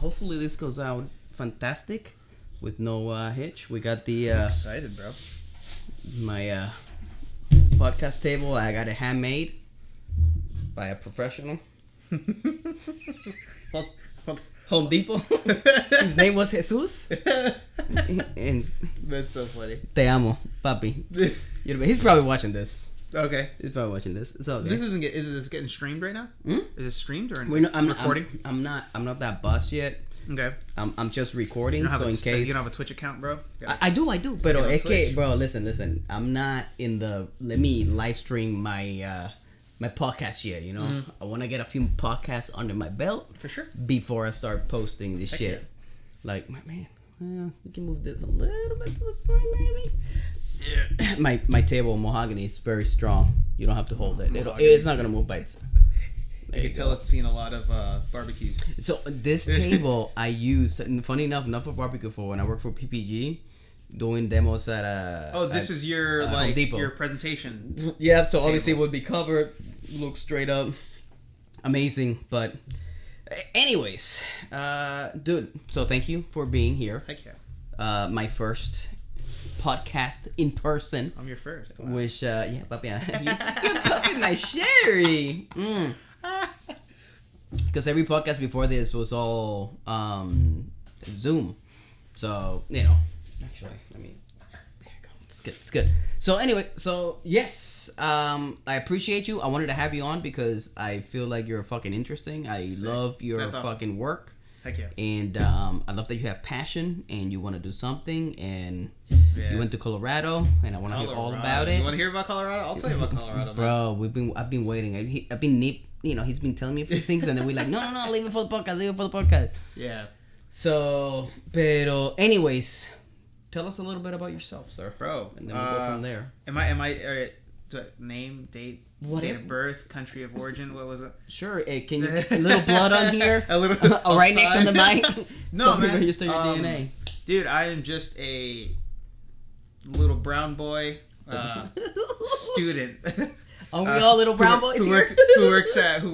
Hopefully this goes out fantastic with no hitch. We got the I'm excited, bro. my podcast table. I got it handmade by a professional. Home Depot. His name was Jesus. And That's so funny. te amo, papi. He's probably watching this. Okay. He's probably watching this. It's okay. This isn't. Is this getting streamed right now? Hmm? Is it streamed or I'm recording? I'm not that boss yet. Okay. I'm just recording, You don't, so in case you don't have a Twitch account, bro? I do, pero on es que, Twitch. bro, listen. I'm not in the. Let me live stream my my podcast yet. You know, I want to get a few podcasts under my belt For sure. before I start posting this Heck shit. yeah. Like, my man, we can move this a little bit to the side, maybe. My table mahogany is very strong. You don't have to hold it. It's not gonna move by itself. You can tell it's seen a lot of barbecues. So this table I used, and funny enough, not for barbecue, for when I worked for PPG, doing demos at This is your Home Depot. your presentation. Yeah, so obviously it would be covered, look straight up, amazing. But anyways, dude, so thank you for being here. Heck yeah. My first podcast in person. I'm your first. Wow. Which yeah, papi, you're popping my sherry. Because every podcast before this was all Zoom, so actually, I mean, there you go. It's good. So anyway, yes, I appreciate you. I wanted to have you on because I feel like you're fucking interesting. I love your That's awesome. fucking work. Heck yeah. And I love that you have passion and you want to do something, and Yeah. you went to Colorado, and I want to hear all about it. You want to hear about Colorado? I'll tell you about Colorado, man. Bro, I've been waiting. I've been he's been telling me a few things, and then we're like, no, leave it for the podcast. Yeah. So, pero anyways, tell us a little bit about yourself, sir. Bro. And then we'll go from there. Am I name, date, Whatever. date of birth, country of origin? What was it? Sure. Can you a little blood on here? A little right next on the mic. No, Some man. people register your DNA. Dude, I am just a little brown boy student. Are we all little brown boys who here?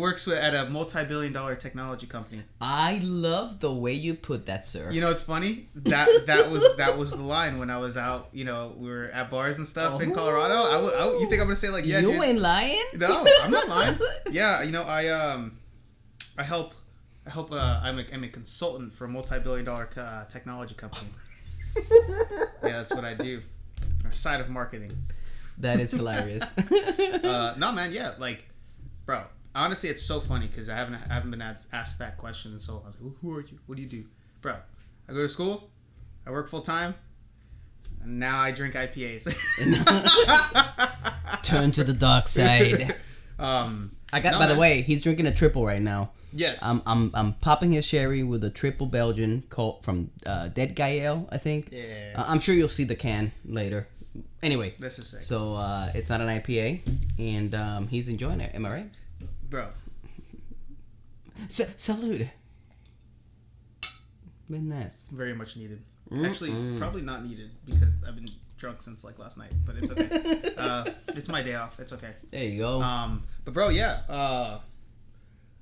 works at a multi-billion-dollar technology company. I love the way you put that, sir. You know, it's funny that was the line when I was out. We were at bars and stuff in Colorado. You think I'm gonna say like, yeah, you dude. ain't lying? No, I'm not lying. Yeah, I help. I'm a consultant for a multi-billion-dollar technology company. Yeah, that's what I do. Side of marketing. That is hilarious. No, man. Yeah, like, bro. Honestly, it's so funny because I haven't been asked that question, so I was like, "Who are you? What do you do, bro?" I go to school. I work full time. And now I drink IPAs. Turn to the dark side. By the way, he's drinking a triple right now. Yes. I'm popping his sherry with a triple Belgian called from Dead Guy Ale, I think. Yeah. I'm sure you'll see the can later. Anyway, This is sick. So it's not an IPA, and he's enjoying it. Am I right, Bro? Salud. Been nice. Very much needed. Actually, probably not needed because I've been drunk since like last night. But it's okay. It's my day off. It's okay. There you go. But bro, yeah.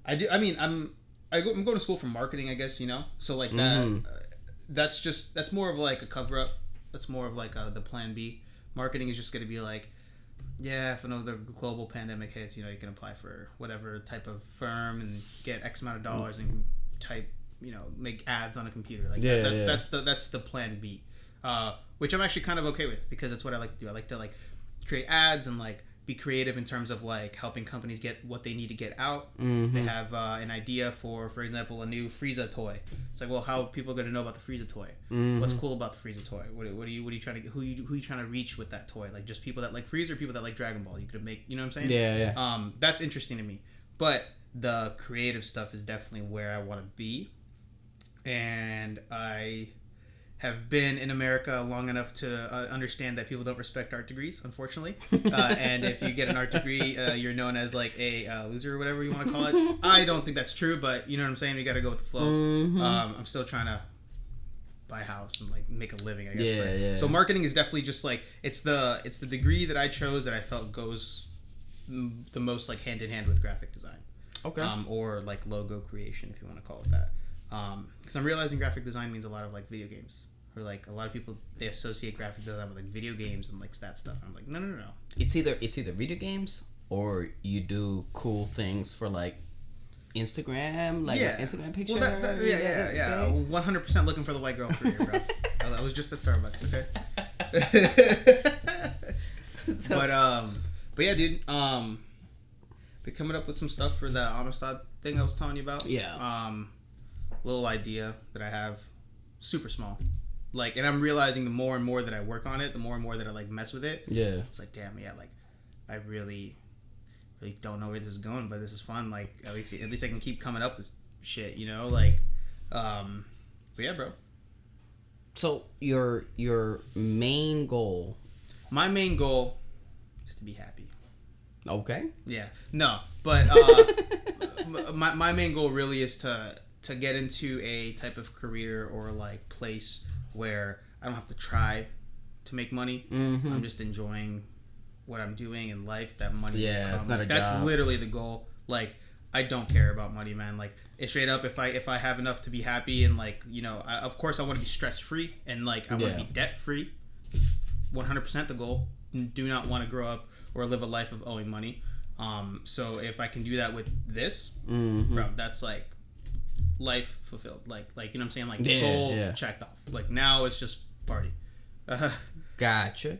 I do. I mean, I'm going to school for marketing, I guess. So like that. That's more of like a cover up. That's more of like the plan B. Marketing is just going to be like, yeah, if another global pandemic hits, you can apply for whatever type of firm and get X amount of dollars and type, make ads on a computer. Like that's the plan B, which I'm actually kind of okay with because that's what I like to do. I like to like create ads and like be creative in terms of like helping companies get what they need to get out. If they have an idea for example, a new Frieza toy. It's like, well, how are people going to know about the Frieza toy? What's cool about the Frieza toy? What are you trying to who are you trying to reach with that toy? Like just people that like Frieza or people that like Dragon Ball? You could make, you know what I'm saying? Yeah. That's interesting to me. But the creative stuff is definitely where I want to be, and I have been in America long enough to understand that people don't respect art degrees, unfortunately. And if you get an art degree, you're known as like a loser or whatever you want to call it. I don't think that's true, but you know what I'm saying? We got to go with the flow. I'm still trying to buy a house and like make a living, I guess. Yeah. So marketing is definitely just like, it's the degree that I chose that I felt goes the most like hand in hand with graphic design. Okay. Or like logo creation, if you want to call it that. Because I'm realizing graphic design means a lot of like video games, or like a lot of people they associate graphic design with like video games and like that stuff. I'm like, no. It's either video games or you do cool things for like Instagram, like Instagram picture. Well, yeah. 100% looking for the white girl career, bro. I was just at Starbucks, okay. But yeah, dude. Been coming up with some stuff for that Amistad thing I was telling you about. Yeah. Little idea that I have, super small. Like, and I'm realizing the more and more that I work on it, the more and more that I like mess with it. Yeah. It's like, damn, yeah, like I really don't know where this is going, but this is fun. Like at least I can keep coming up with shit, you know, like but yeah, bro. So your main goal. My main goal is to be happy. Okay. Yeah. No, but my main goal really is to get into a type of career or like place where I don't have to try to make money. Mm-hmm. I'm just enjoying what I'm doing in life. That money. Yeah, it's not a job. That's literally the goal. Like, I don't care about money, man. Like, it's straight up. If I have enough to be happy and like, you know, of course I want to be stress free and like I want to be debt free. 100% the goal. Do not want to grow up or live a life of owing money. So if I can do that with this, bro, that's like life fulfilled. Like you know what I'm saying? Like goal checked off. Like now it's just party. Gotcha.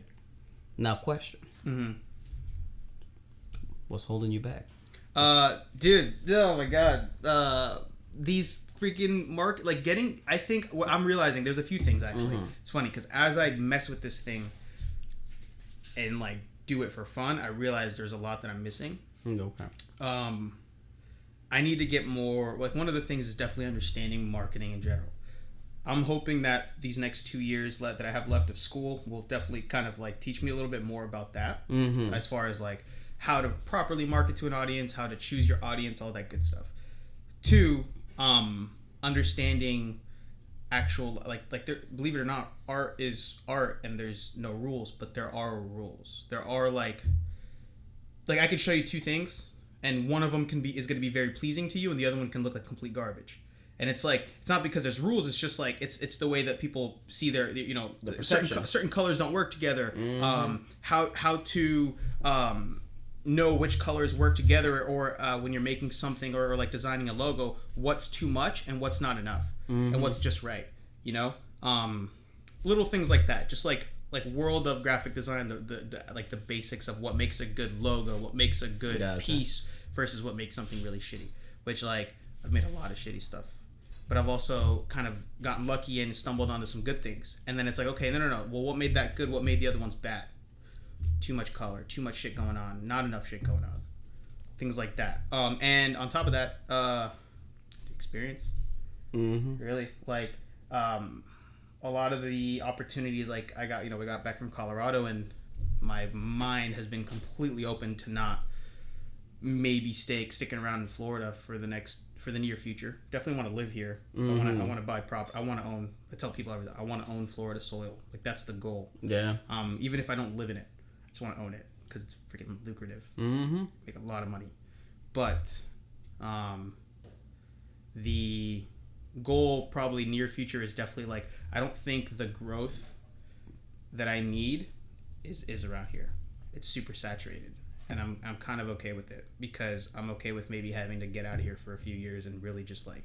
Now question. Mm-hmm. What's holding you back? Dude, oh my god. These freaking I think what I'm realizing there's a few things actually. Mm-hmm. It's funny because as I mess with this thing and like do it for fun, I realize there's a lot that I'm missing. Okay. I need to get more, like one of the things is definitely understanding marketing in general. I'm hoping that these next 2 years that I have left of school will definitely kind of like teach me a little bit more about that. Mm-hmm. As far as like how to properly market to an audience, how to choose your audience, all that good stuff. 2, understanding actual like there, believe it or not, art is art and there's no rules, but there are rules. There are like I could show you 2 things and one of them is going to be very pleasing to you and the other one can look like complete garbage. And it's like, it's not because there's rules, it's just like it's the way that people see their, you know, certain colors don't work together. Mm-hmm. How to know which colors work together, or when you're making something or like designing a logo, what's too much and what's not enough, and what's just right, you know. Little things like that, just like world of graphic design, the like the basics of what makes a good logo, what makes a good piece versus what makes something really shitty. Which like I've made a lot of shitty stuff, but I've also kind of gotten lucky and stumbled onto some good things. And then it's like, okay, no. Well, what made that good? What made the other ones bad? Too much color, too much shit going on, not enough shit going on, things like that. And on top of that, experience. Mm-hmm. Really, like, a lot of the opportunities, like we got back from Colorado, and my mind has been completely open to not maybe sticking around in Florida for the near future. Definitely want to live here. Mm-hmm. I want to buy I want to own. I tell people everything. I want to own Florida soil. Like that's the goal. Yeah. Even if I don't live in it, I just want to own it because it's freaking lucrative. Mm-hmm. Make a lot of money. But, the goal probably near future is definitely like, I don't think the growth that I need is around here. It's super saturated. And I'm kind of okay with it because I'm okay with maybe having to get out of here for a few years and really just like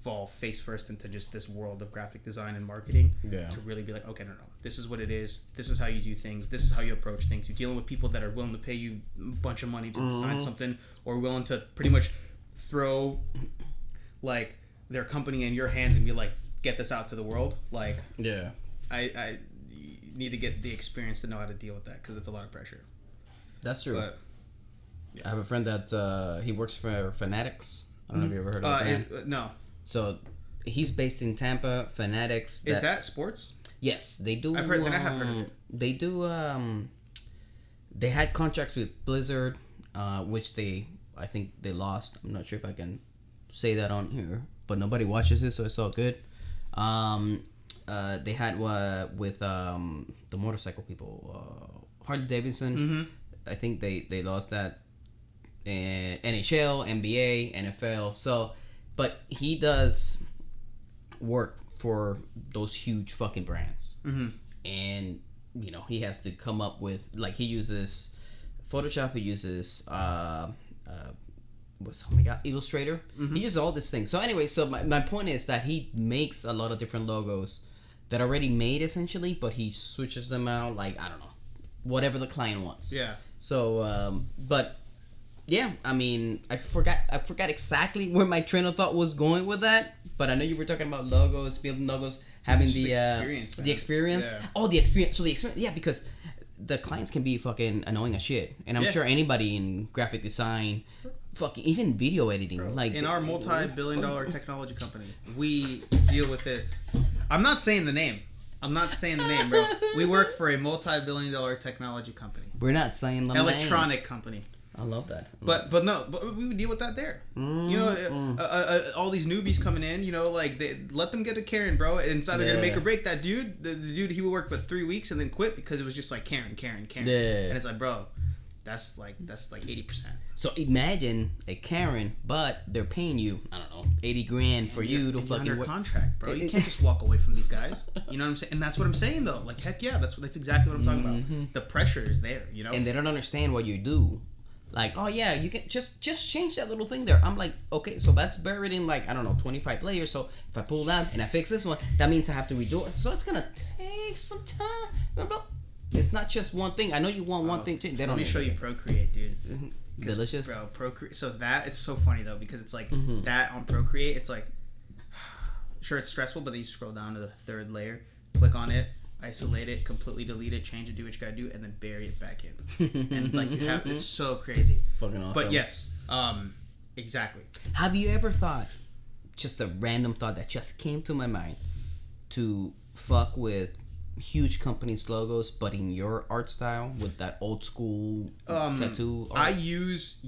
fall face first into just this world of graphic design and marketing. Yeah. To really be like, okay, no, this is what it is. This is how you do things. This is how you approach things. You're dealing with people that are willing to pay you a bunch of money to design something, or willing to pretty much throw like their company in your hands and be like, get this out to the world. Like, yeah, I need to get the experience to know how to deal with that because it's a lot of pressure. That's true. But, yeah. I have a friend that he works for Fanatics. I don't know if you ever heard of that. No. So he's based in Tampa. Fanatics. Is that sports? Yes, they do. I have heard of it. They do. They had contracts with Blizzard, which I think they lost. I'm not sure if I can say that on here, but nobody watches it, so it's all good. They had with the motorcycle people, Harley Davidson. Mm-hmm. I think they lost that. NHL, NBA, NFL. So, but he does work for those huge fucking brands, and he has to come up with, like, he uses Photoshop, he uses Illustrator. He uses all these things. So anyway, so my point is that he makes a lot of different logos that are already made essentially, but he switches them out, like, I don't know, whatever the client wants. Yeah. So but yeah, I mean, I forgot exactly where my train of thought was going with that, but I know you were talking about logos, building logos, having the experience. Yeah. Oh, the experience. So the experience, yeah, because the clients can be fucking annoying as shit, and I'm sure anybody in graphic design, fucking even video editing, bro, like in our multi-billion-dollar technology company, we deal with this. I'm not saying the name, bro. We work for a multi-billion-dollar technology company. We're not saying the electronic company. I love that. But we would deal with that there. All these newbies coming in, like, they let them get to Karen, bro. And it's either gonna make or break. That dude, the dude, he would work but 3 weeks and then quit because it was just like Karen. Yeah. And it's like, bro, that's like 80%. So imagine a Karen, but they're paying you, I don't know, $80,000 for you to fucking under contract, bro. You can't just walk away from these guys. You know what I'm saying? And that's what I'm saying, though. Like, heck yeah, that's exactly what I'm talking about. The pressure is there, And they don't understand what you do. Like, oh yeah, you can just change that little thing there. I'm like, okay, so that's buried in, like, I don't know, 25 layers. So if I pull that and I fix this one, that means I have to redo it. So it's gonna take some time. Remember? It's not just one thing. I know you want one thing. Let me show you Procreate, dude. Delicious, bro. Procreate. So that, it's so funny though, because it's like that on Procreate. It's like, sure, it's stressful, but then you scroll down to the third layer, click on it, isolate it, completely delete it, change it, do what you gotta do, and then bury it back in. And like, you have, it's so crazy. Fucking awesome. But yes, exactly. Have you ever thought, just a random thought that just came to my mind, to fuck with huge companies' logos, but in your art style with that old school tattoo art? I use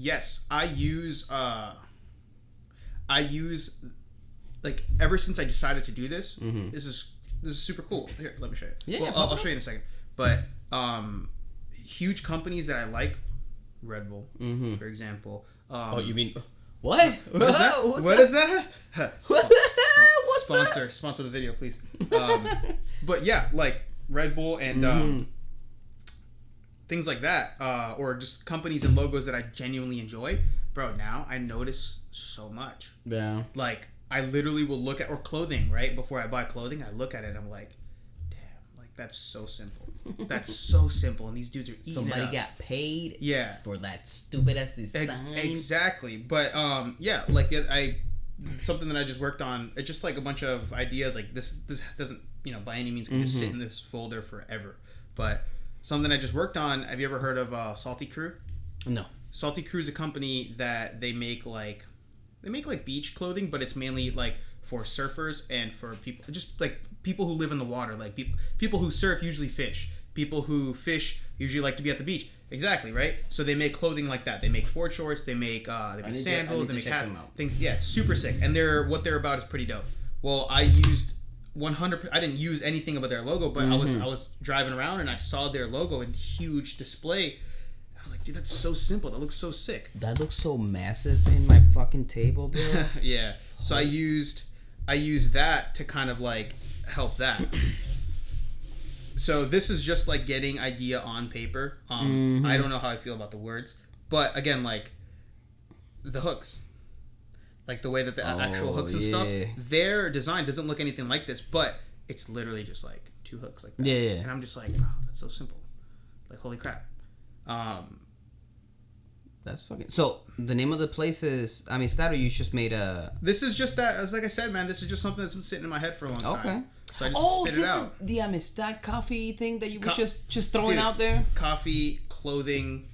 like, ever since I decided to do this, this is super cool. Here, let me show you. Yeah, well, I'll show you in a second. But huge companies that I like, Red Bull, for example. You mean what? What is that? Sponsor the video, please. But yeah, like Red Bull and things like that, or just companies and logos that I genuinely enjoy. Bro, now I notice so much. Yeah. Like, I literally will look at, or clothing, right? Before I buy clothing, I look at it and I'm like, damn, like, that's so simple. That's so simple, and these dudes are eating Somebody it up. got paid Yeah. for that stupid ass design. Exactly. But yeah, like, something that I just worked on, it's just like a bunch of ideas. Like, this doesn't, by any means can just sit in this folder forever. But something I just worked on, have you ever heard of Salty Crew? No. Salty Crew is a company that they make like beach clothing, but it's mainly like for surfers and for people, just like people who live in the water. Like, people who surf usually fish. People who fish usually like to be at the beach. Exactly, right? So they make clothing like that. They make sport shorts. They make sandals. They make hats. Things. Yeah, it's super sick. And what they're about is pretty dope. Well, I used 100%. I didn't use anything about their logo, but I was driving around and I saw their logo in huge display. I was like, dude, that's so simple. That looks so sick. That looks so massive in my fucking table, bro. Yeah. So I used that to kind of like help that. So this is just like getting idea on paper. I don't know how I feel about the words, but again, like the hooks, like the way that the actual hooks and stuff, their design doesn't look anything like this, but it's literally just like 2 hooks like that. Yeah. And I'm just like, wow, that's so simple. Like, holy crap. That's fucking. So the name of the place is Amistad, or you just made a. This is just that. As like I said, man, this is just something that's been sitting in my head for a long time. Okay. So I just spit it out. This is the Amistad coffee thing that you were just throwing out there. Coffee, clothing,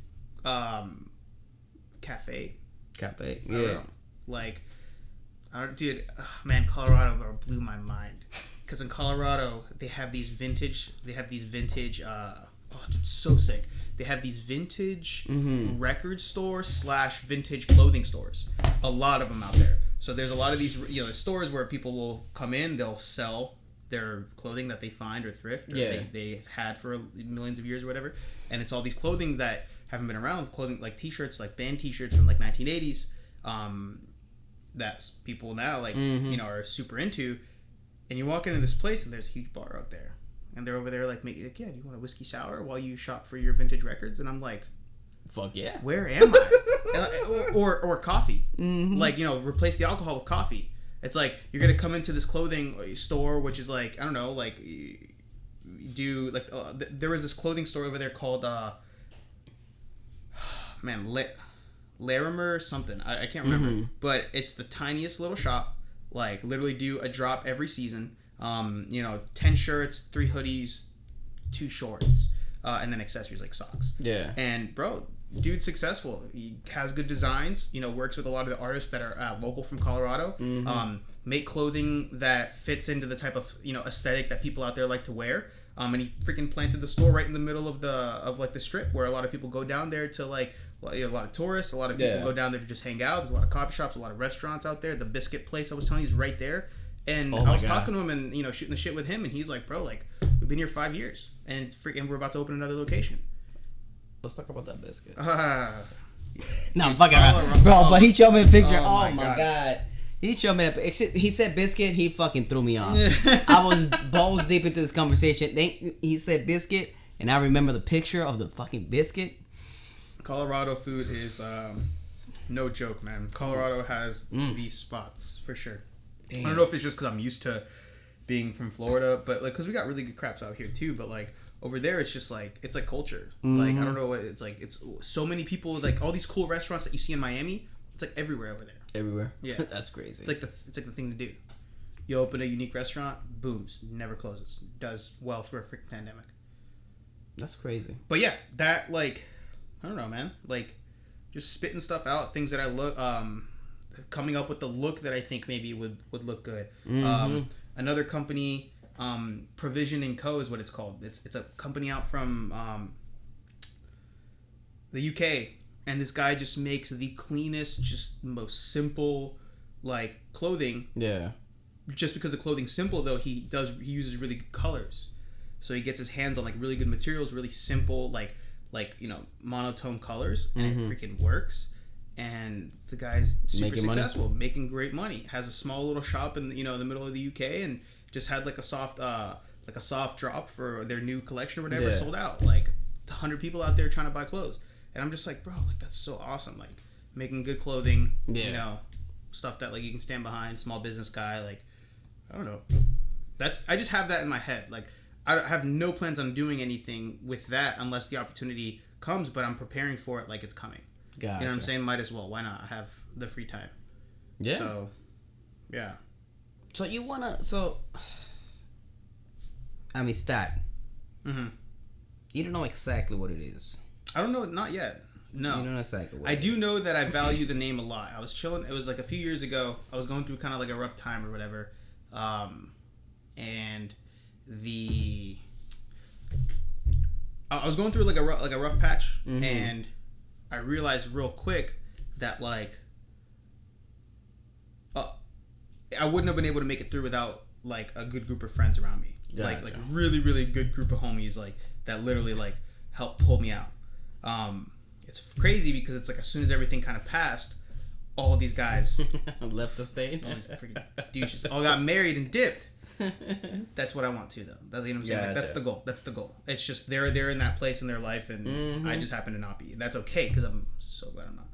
cafe. Yeah. Like, dude, man, Colorado blew my mind. Because in Colorado, they have these vintage. Dude, so sick. They have these vintage record stores / vintage clothing stores. A lot of them out there. So there's a lot of these, stores where people will come in, they'll sell their clothing that they find or thrift, or they've had for millions of years or whatever. And it's all these clothing that haven't been around, clothing like t-shirts, like band t-shirts from like 1980s, that people now like, are super into. And you walk into this place and there's a huge bar out there. And they're over there like, yeah, do you want a whiskey sour while you shop for your vintage records? And I'm like, fuck yeah. Where am I? or coffee. Like, replace the alcohol with coffee. It's like, you're going to come into this clothing store, which is like, I don't know, like, there was this clothing store over there called, Larimer or something. I can't remember. But it's the tiniest little shop. Like, literally do a drop every season. 10 shirts, 3 hoodies, 2 shorts, and then accessories like socks. Yeah. And, bro, dude's successful. He has good designs. Works with a lot of the artists that are local from Colorado. Make clothing that fits into the type of aesthetic that people out there like to wear. And he freaking planted the store right in the middle of the strip where a lot of people go down there to like a lot of tourists. A lot of people go down there to just hang out. There's a lot of coffee shops, a lot of restaurants out there. The biscuit place I was telling you is right there. And I was talking to him and shooting the shit with him, and he's like, bro, like, we've been here 5 years, and freaking we're about to open another location. Let's talk about that biscuit. No, I'm fucking around. Bro, but he showed me a picture. Oh my god. He showed me a picture. He said biscuit. He fucking threw me off. I was balls deep into this conversation. He said biscuit, and I remember the picture of the fucking biscuit. Colorado food is no joke, man. Colorado has these spots for sure. Damn. I don't know if it's just because I'm used to being from Florida, but like, because we got really good craps out here too, but like over there it's just like, it's like culture. Like, I don't know what it's like. It's so many people, like all these cool restaurants that you see in Miami, it's like everywhere over there. Everywhere? Yeah. That's crazy. It's like the thing to do. You open a unique restaurant, booms, never closes. Does well through a freaking pandemic. That's crazy. But yeah, that, like, I don't know, man. Like, just spitting stuff out, things that I look, coming up with the look that I think maybe would look good. Another company, Provision & Co. is what it's called. It's a company out from the UK, and this guy just makes the cleanest, just most simple, like, clothing. Yeah. Just because the clothing's simple, though, he uses really good colors. So he gets his hands on, like, really good materials, really simple, like monotone colors, and it freaking works. And the guy's super successful, making great money. Has a small little shop in the middle of the UK, and just had like a soft drop for their new collection or whatever. Sold out, like 100 people out there trying to buy clothes. And I'm just like, bro, like that's so awesome. Like making good clothing, stuff that like you can stand behind. Small business guy, like I don't know. I just have that in my head. Like I have no plans on doing anything with that unless the opportunity comes. But I'm preparing for it like it's coming. Gotcha. You know what I'm saying? Might as well. Why not? I have the free time. Yeah. So, yeah. So you wanna? Stat. You don't know exactly what it is. I don't know. Not yet. No. You don't know exactly what I do know that I value the name a lot. I was chilling. It was like a few years ago. I was going through kind of like a rough time or whatever. And I was going through like a rough patch, and I realized real quick that like I wouldn't have been able to make it through without like a good group of friends around me. Gotcha. Like really, really good group of homies like that literally like helped pull me out. It's crazy because it's like as soon as everything kind of passed, all these guys left the state. All these freaking douches all got married and dipped. That's what I want to, though. That's, you know what I'm saying? Like, that's the goal. That's the goal. It's just they're in that place in their life, and I just happen to not be. And that's okay because I'm so glad I'm not.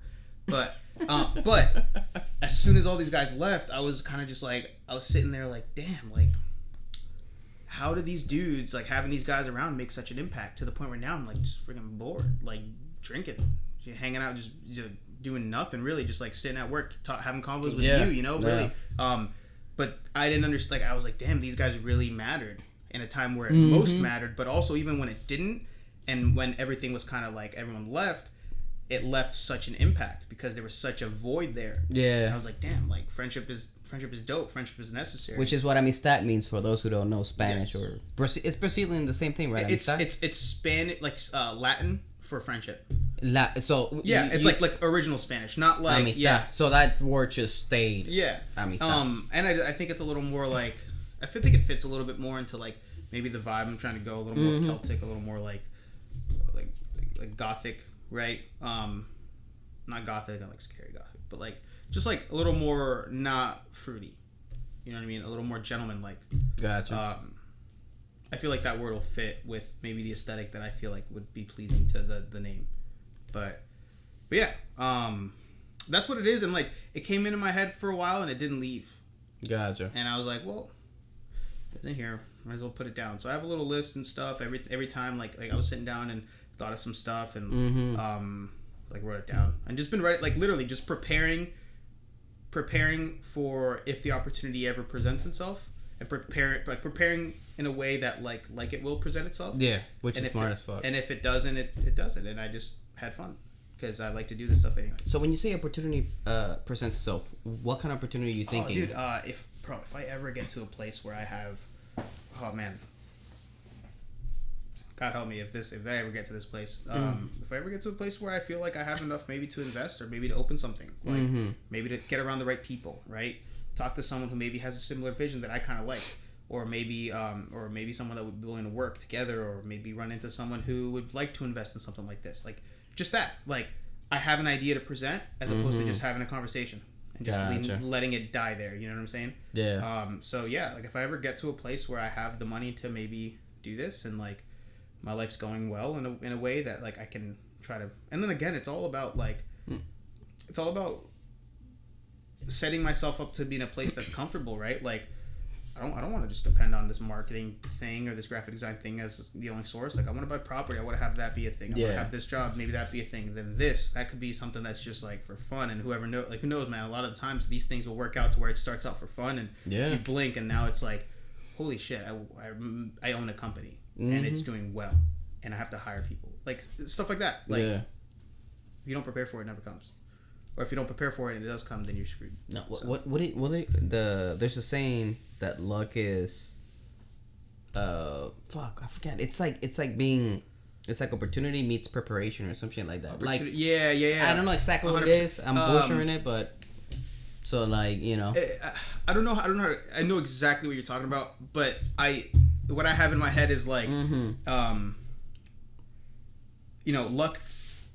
But as soon as all these guys left, I was kind of just like, I was sitting there like, damn, like, how do these dudes like having these guys around make such an impact to the point where now I'm like just freaking bored, like drinking, hanging out, just doing nothing really, just like sitting at work, having convos with you, really. But I didn't understand. Like I was like, damn, these guys really mattered in a time where it most mattered, but also even when it didn't, and when everything was kind of like everyone left, it left such an impact because there was such a void there. Yeah, and I was like, damn, like friendship is dope. Friendship is necessary. Which is what amistad means for those who don't know Spanish or it's Brazilian, the same thing, right? It's Spanish, like Latin for friendship. It's like original Spanish, not like amistad. So that word just stayed. Yeah. Amistad. And I think it's a little more like I think it fits a little bit more into like maybe the vibe I'm trying to go a little more Celtic, a little more like gothic, right? Not gothic, not like scary gothic, but like just like a little more not fruity. You know what I mean? A little more gentleman-like. Gotcha. I feel like that word will fit with maybe the aesthetic that I feel like would be pleasing to the name. But yeah, that's what it is. And like, it came into my head for a while and it didn't leave. Gotcha. And I was like, well, it's in here. Might as well put it down. So I have a little list and stuff every time. Like I was sitting down and thought of some stuff and like wrote it down and just been writing, like literally just preparing for if the opportunity ever presents itself, and preparing in a way that like it will present itself. Yeah, which is smart as fuck. And if it doesn't, it doesn't. And I just had fun because I like to do this stuff anyway. So when you say opportunity presents itself, what kind of opportunity are you thinking? Oh, dude, if I ever get to a place where I have, oh man, God help me if I ever get to this place. If I ever get to a place where I feel like I have enough maybe to invest or maybe to open something, like maybe to get around the right people, right? Talk to someone who maybe has a similar vision that I kind of like, or maybe someone that would be willing to work together, or maybe run into someone who would like to invest in something like this, like just that. Like I have an idea to present as opposed to just having a conversation and just letting it die there. You know what I'm saying? Yeah. So yeah, like if I ever get to a place where I have the money to maybe do this and like my life's going well in a way that like I can try to, and then again, it's all about setting myself up to be in a place that's comfortable, right? Like I don't want to just depend on this marketing thing or this graphic design thing as the only source. Like I want to buy property, I want to have that be a thing. I want to have this job, maybe that be a thing. Then that could be something that's just like for fun. And who knows, man? A lot of the times these things will work out to where it starts out for fun and you blink and now it's like, holy shit, I own a company and it's doing well and I have to hire people, like stuff like that. Like if you don't prepare for it, it never comes. Or if you don't prepare for it and it does come, then you're screwed. No, there's a saying that luck is, I forget. It's like opportunity meets preparation or something like that. Like yeah. I don't know exactly what it is. I'm butchering it, but so like I don't know. I know exactly what you're talking about, but what I have in my head is like, luck.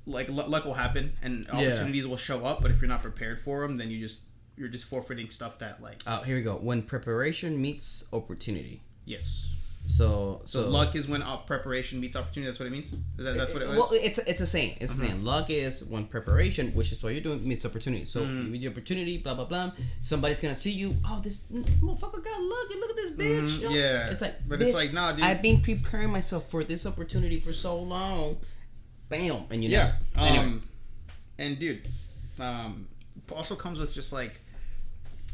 Like luck will happen and opportunities will show up, but if you're not prepared for them, then you're just forfeiting stuff that like. Oh, here we go. When preparation meets opportunity. Yes. So luck is when preparation meets opportunity. That's what it means. That's what it was. Well, it's a saying. It's a saying. Luck is when preparation, which is what you're doing, meets opportunity. So with the opportunity, blah blah blah. Somebody's gonna see you. Oh, this motherfucker got luck. Look at this bitch. Yeah. It's like, but bitch, it's like, nah, dude. I've been preparing myself for this opportunity for so long. Bam, and you know. Anyway. And dude, also comes with just like,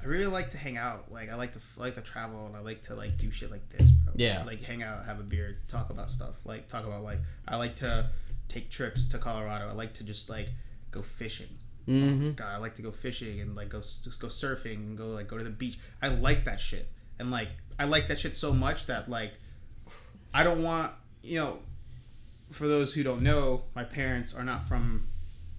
I really like to hang out. Like I like to travel and I like to like do shit like this, bro. Yeah. Like hang out, have a beer, talk about stuff. Like talk about like I like to take trips to Colorado. I like to just like go fishing. God, I like to go fishing and like go surfing and go to the beach. I like that shit. And like I like that shit so much that like I don't want, for those who don't know, my parents are not from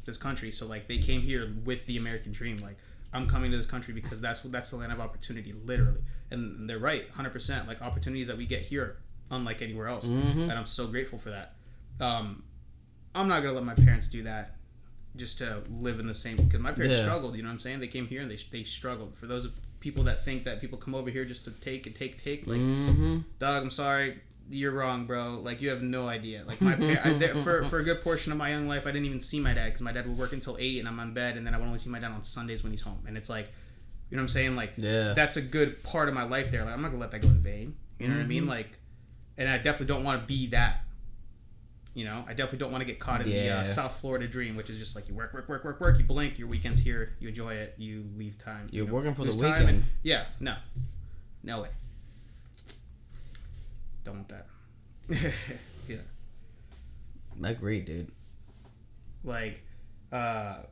this country, so like they came here with the American dream. Like I'm coming to this country because that's the land of opportunity, literally. And they're right, 100%. Like opportunities that we get here, unlike anywhere else, and I'm so grateful for that. I'm not gonna let my parents do that just to live in the same, because my parents struggled. You know what I'm saying? They came here and they struggled. For those people that think that people come over here just to take, like, dog, I'm sorry. You're wrong, bro. Like, you have no idea. Like, for a good portion of my young life, I didn't even see my dad because my dad would work until 8 and I'm on bed, and then I would only see my dad on Sundays when he's home. And it's like, you know what I'm saying? Like, that's a good part of my life there. Like, I'm not gonna let that go in vain. You know what I mean? Like, and I definitely don't want to be that. I definitely don't want to get caught in the South Florida dream, which is just like you work, you blink, your weekend's here, you enjoy it, you leave time. You're working for the weekend. No way. Don't want that. Yeah. I agree, dude. Like, a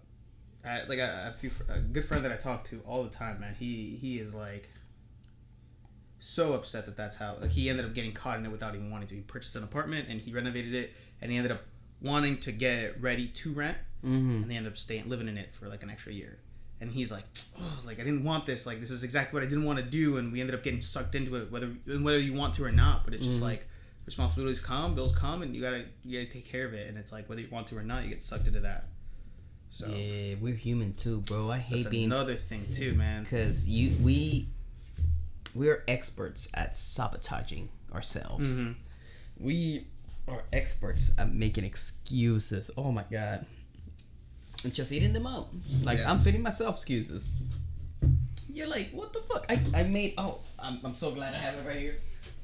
good friend that I talk to all the time, man. He is like so upset that's how, like, he ended up getting caught in it without even wanting to. He purchased an apartment and he renovated it, and he ended up wanting to get it ready to rent, and they ended up living in it for like an extra year. And he's like, oh, like, I didn't want this. Like, this is exactly what I didn't want to do. And we ended up getting sucked into it, whether you want to or not. But it's just like, responsibilities come, bills come, and you gotta take care of it. And it's like, whether you want to or not, you get sucked into that. So yeah, we're human too, bro. I hate being another thing too, man. Because we we're experts at sabotaging ourselves. Mm-hmm. We are experts at making excuses. Oh my god. And just eating them up. Like, I'm feeding myself excuses. You're like, what the fuck? I made, I'm so glad I have it right here.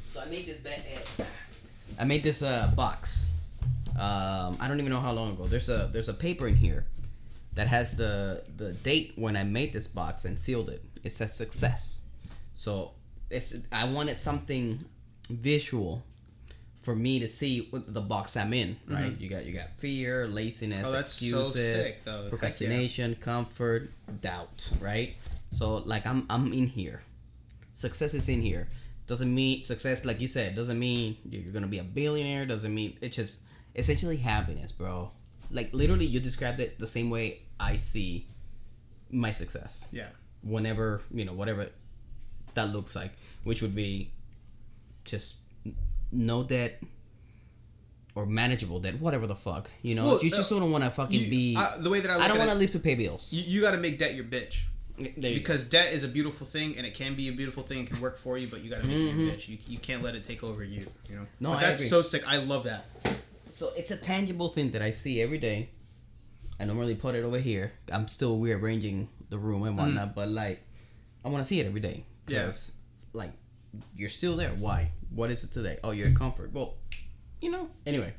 So I made this box. I don't even know how long ago. There's a paper in here that has the date when I made this box and sealed it. It says success. So I wanted something visual for me to see what the box I'm in, right? Mm-hmm. You got fear, laziness, excuses, so sick, procrastination, comfort, doubt, right? So like I'm in here. Success is in here. Doesn't mean success, like you said, doesn't mean you're gonna be a billionaire. Doesn't mean it's just essentially happiness, bro. Like literally, you described it the same way I see my success. Yeah. Whenever whatever that looks like, which would be just no debt or manageable debt, whatever the fuck, well, you just don't want to fucking be the way that I don't want to live to pay bills. You got to make debt your bitch, because debt is a beautiful thing, and it can be a beautiful thing. It can work for you, but you got to make it your bitch. You can't let it take over you. No, but that's so sick. I love that. So it's a tangible thing that I see every day. I normally put it over here. I'm still rearranging the room and whatnot, but like I want to see it every day. Because like you're still there. Why? What is it today? Oh, you're in comfort. Well, anyway.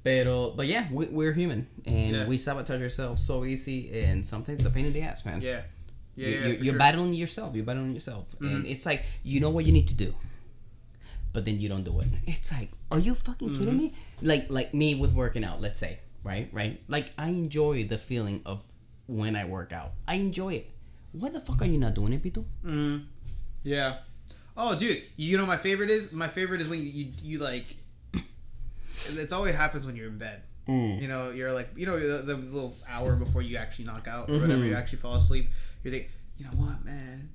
But yeah, we're human, and we sabotage ourselves so easy, and sometimes it's a pain in the ass, man. Yeah. You're battling yourself. And it's like, you know what you need to do, but then you don't do it. It's like, are you fucking kidding me? Like me with working out, let's say, right? Like, I enjoy the feeling of when I work out. I enjoy it. Why the fuck are you not doing it, Pito? Yeah. Oh, dude, my favorite is when you like. It's always happens when you're in bed. You're like, the little hour before you actually knock out or whatever, you actually fall asleep. You're thinking, you know what, man?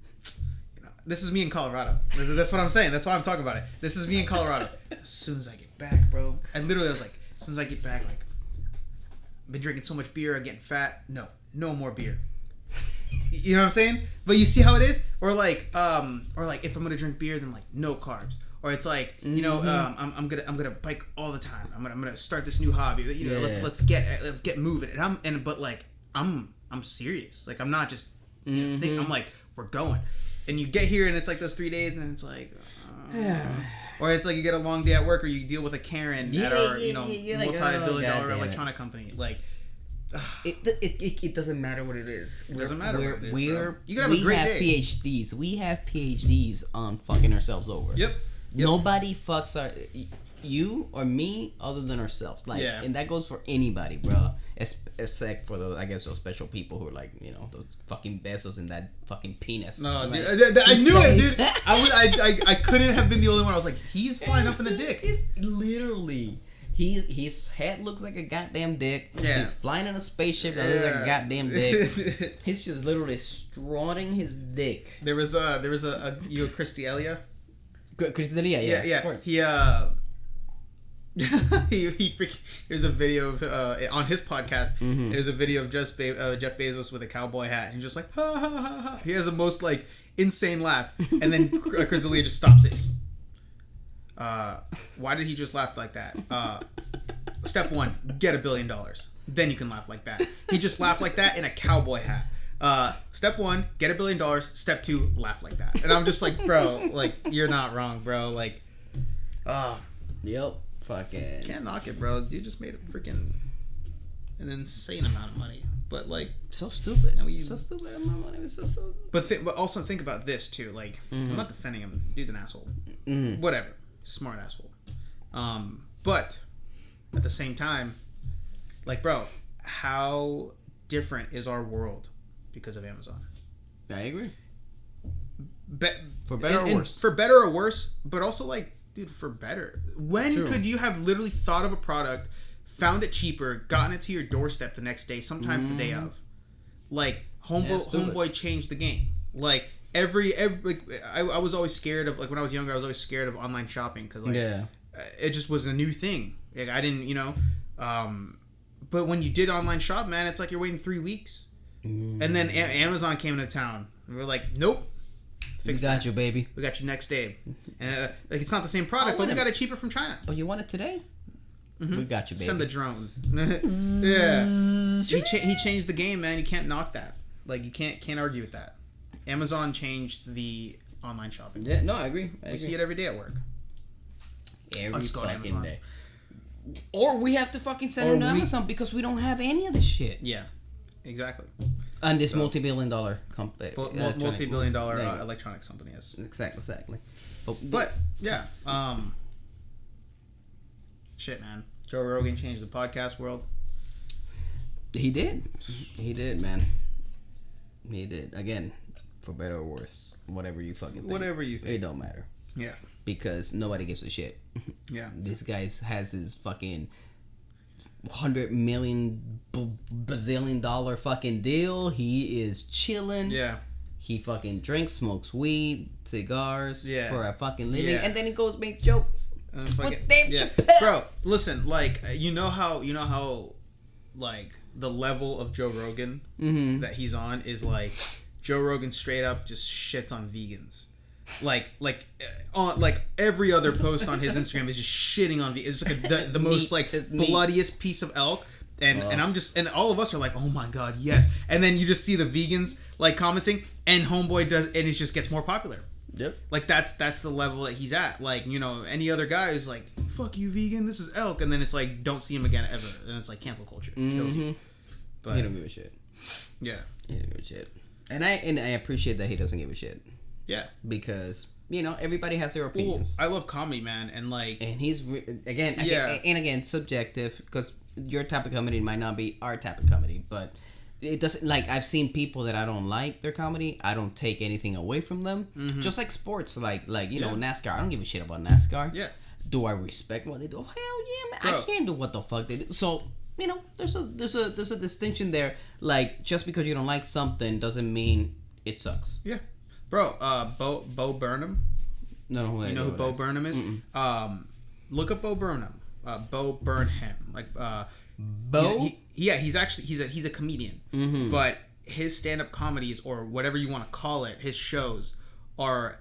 This is me in Colorado. That's what I'm saying. That's why I'm talking about it. This is me in Colorado. As soon as I get back, bro. And literally, I was like, as soon as I get back, like, I've been drinking so much beer, I'm getting fat. No more beer. You know what I'm saying? But you see how it is? Or like if I'm gonna drink beer, then like no carbs. Or it's like, I'm gonna bike all the time. I'm gonna start this new hobby. Let's get moving. But I'm serious. Like I'm not just thinking. I'm like, we're going. And you get here and it's like those 3 days, and then it's like, or it's like you get a long day at work, or you deal with a Karen at our multi-billion-dollar electronic company. Like, it doesn't matter what it is. It doesn't matter what it is, bro. You gotta have a great day. PhDs. We have PhDs on fucking ourselves over. Yep. Nobody fucks you or me other than ourselves. Like, and that goes for anybody, bro. Except for those special people who are like, those fucking Bezos and that fucking penis. No, dude, I knew it, dude. I couldn't have been the only one. I was like, he's flying up in a dick. He's literally. His head looks like a goddamn dick. Yeah. He's flying in a spaceship that looks like a goddamn dick. He's just literally strutting his dick. There was a Christy Elia. Christy Elia, yeah. Of course. He there's a video of on his podcast. There's a video of Jeff Bezos with a cowboy hat, and he's just like ha ha ha ha. He has the most like insane laugh, and then Chris D'Elia just stops it. Why did he just laugh like that? Step 1, get $1 billion. Then you can laugh like that. He just laughed like that in a cowboy hat. Step 1, get $1 billion. Step 2, laugh like that. And I'm just like, bro, like you're not wrong, bro. Like, yep, fucking can't knock it, bro. Dude just made an insane amount of money. But like, so stupid. So stupid amount of money. It's so. But also think about this too. Like, I'm not defending him. Dude's an asshole. Whatever. Smart asshole. But at the same time, like, bro, how different is our world because of Amazon? I agree. For better or worse. For better or worse, but also like, dude, for better. When could you have literally thought of a product, found it cheaper, gotten it to your doorstep the next day, sometimes the day of? Like, Homeboy changed the game. Like, I was always scared of, like, when I was younger, I was always scared of online shopping because, like, it just was a new thing. Like, I didn't, but when you did online shop, man, it's like you're waiting 3 weeks. And then Amazon came into town. And we're like, nope, fix that. We got that. you, baby. We got you next day. And like it's not the same product, but we got it cheaper from China. But you want it today? Mm-hmm. We got you, baby. Send the drone. Yeah. He changed the game, man. You can't knock that. Like you can't argue with that. Amazon changed the online shopping. Yeah, no, I agree. We see it every day at work. Every fucking day. Or we have to fucking send them to Amazon because we don't have any of this shit. Yeah, exactly. And this multi-billion-dollar company, multi-billion-dollar electronics company, yes. Exactly. But yeah, shit, man. Joe Rogan changed the podcast world. He did, man. He did. Again, for better or worse, whatever you fucking think. Whatever you think, it don't matter. Yeah. Because nobody gives a shit. Yeah. This guy has his fucking $100 million bazillion dollar fucking deal. He is chilling. Yeah. He fucking drinks, smokes weed, cigars for a fucking living, and then he goes make jokes. With Dave Chappelle. Bro, listen, like you know how like the level of Joe Rogan that he's on is like Joe Rogan straight up just shits on vegans. Like every other post on his Instagram is just shitting on vegans. It's like the most like bloodiest piece of elk. And and all of us are like, oh my god, yes. And then you just see the vegans like commenting, and homeboy does, and it just gets more popular. Yep. Like that's the level that he's at. Like, you know, any other guy is like, fuck you, vegan. This is elk, and then it's like, don't see him again ever, and it's like cancel culture. It kills you. But he don't give a shit. Yeah. He don't give a shit. And I appreciate that he doesn't give a shit. Yeah. Because, you know, everybody has their opinions. I love comedy, man, and like, and he's again subjective, because your type of comedy might not be our type of comedy, but it doesn't, like, I've seen people that I don't like their comedy. I don't take anything away from them. Just like sports, like you know, NASCAR. I don't give a shit about NASCAR. Yeah. Do I respect what they do? Hell yeah, man. Bro. I can't do what the fuck they do. So, you know, there's a distinction there. Like, just because you don't like something doesn't mean it sucks. Yeah. Bro, Bo Burnham. No, you know who Bo Burnham is? Look up Bo Burnham. Bo Burnham. Like Bo. He's a comedian. But his stand-up comedies, or whatever you want to call it, his shows are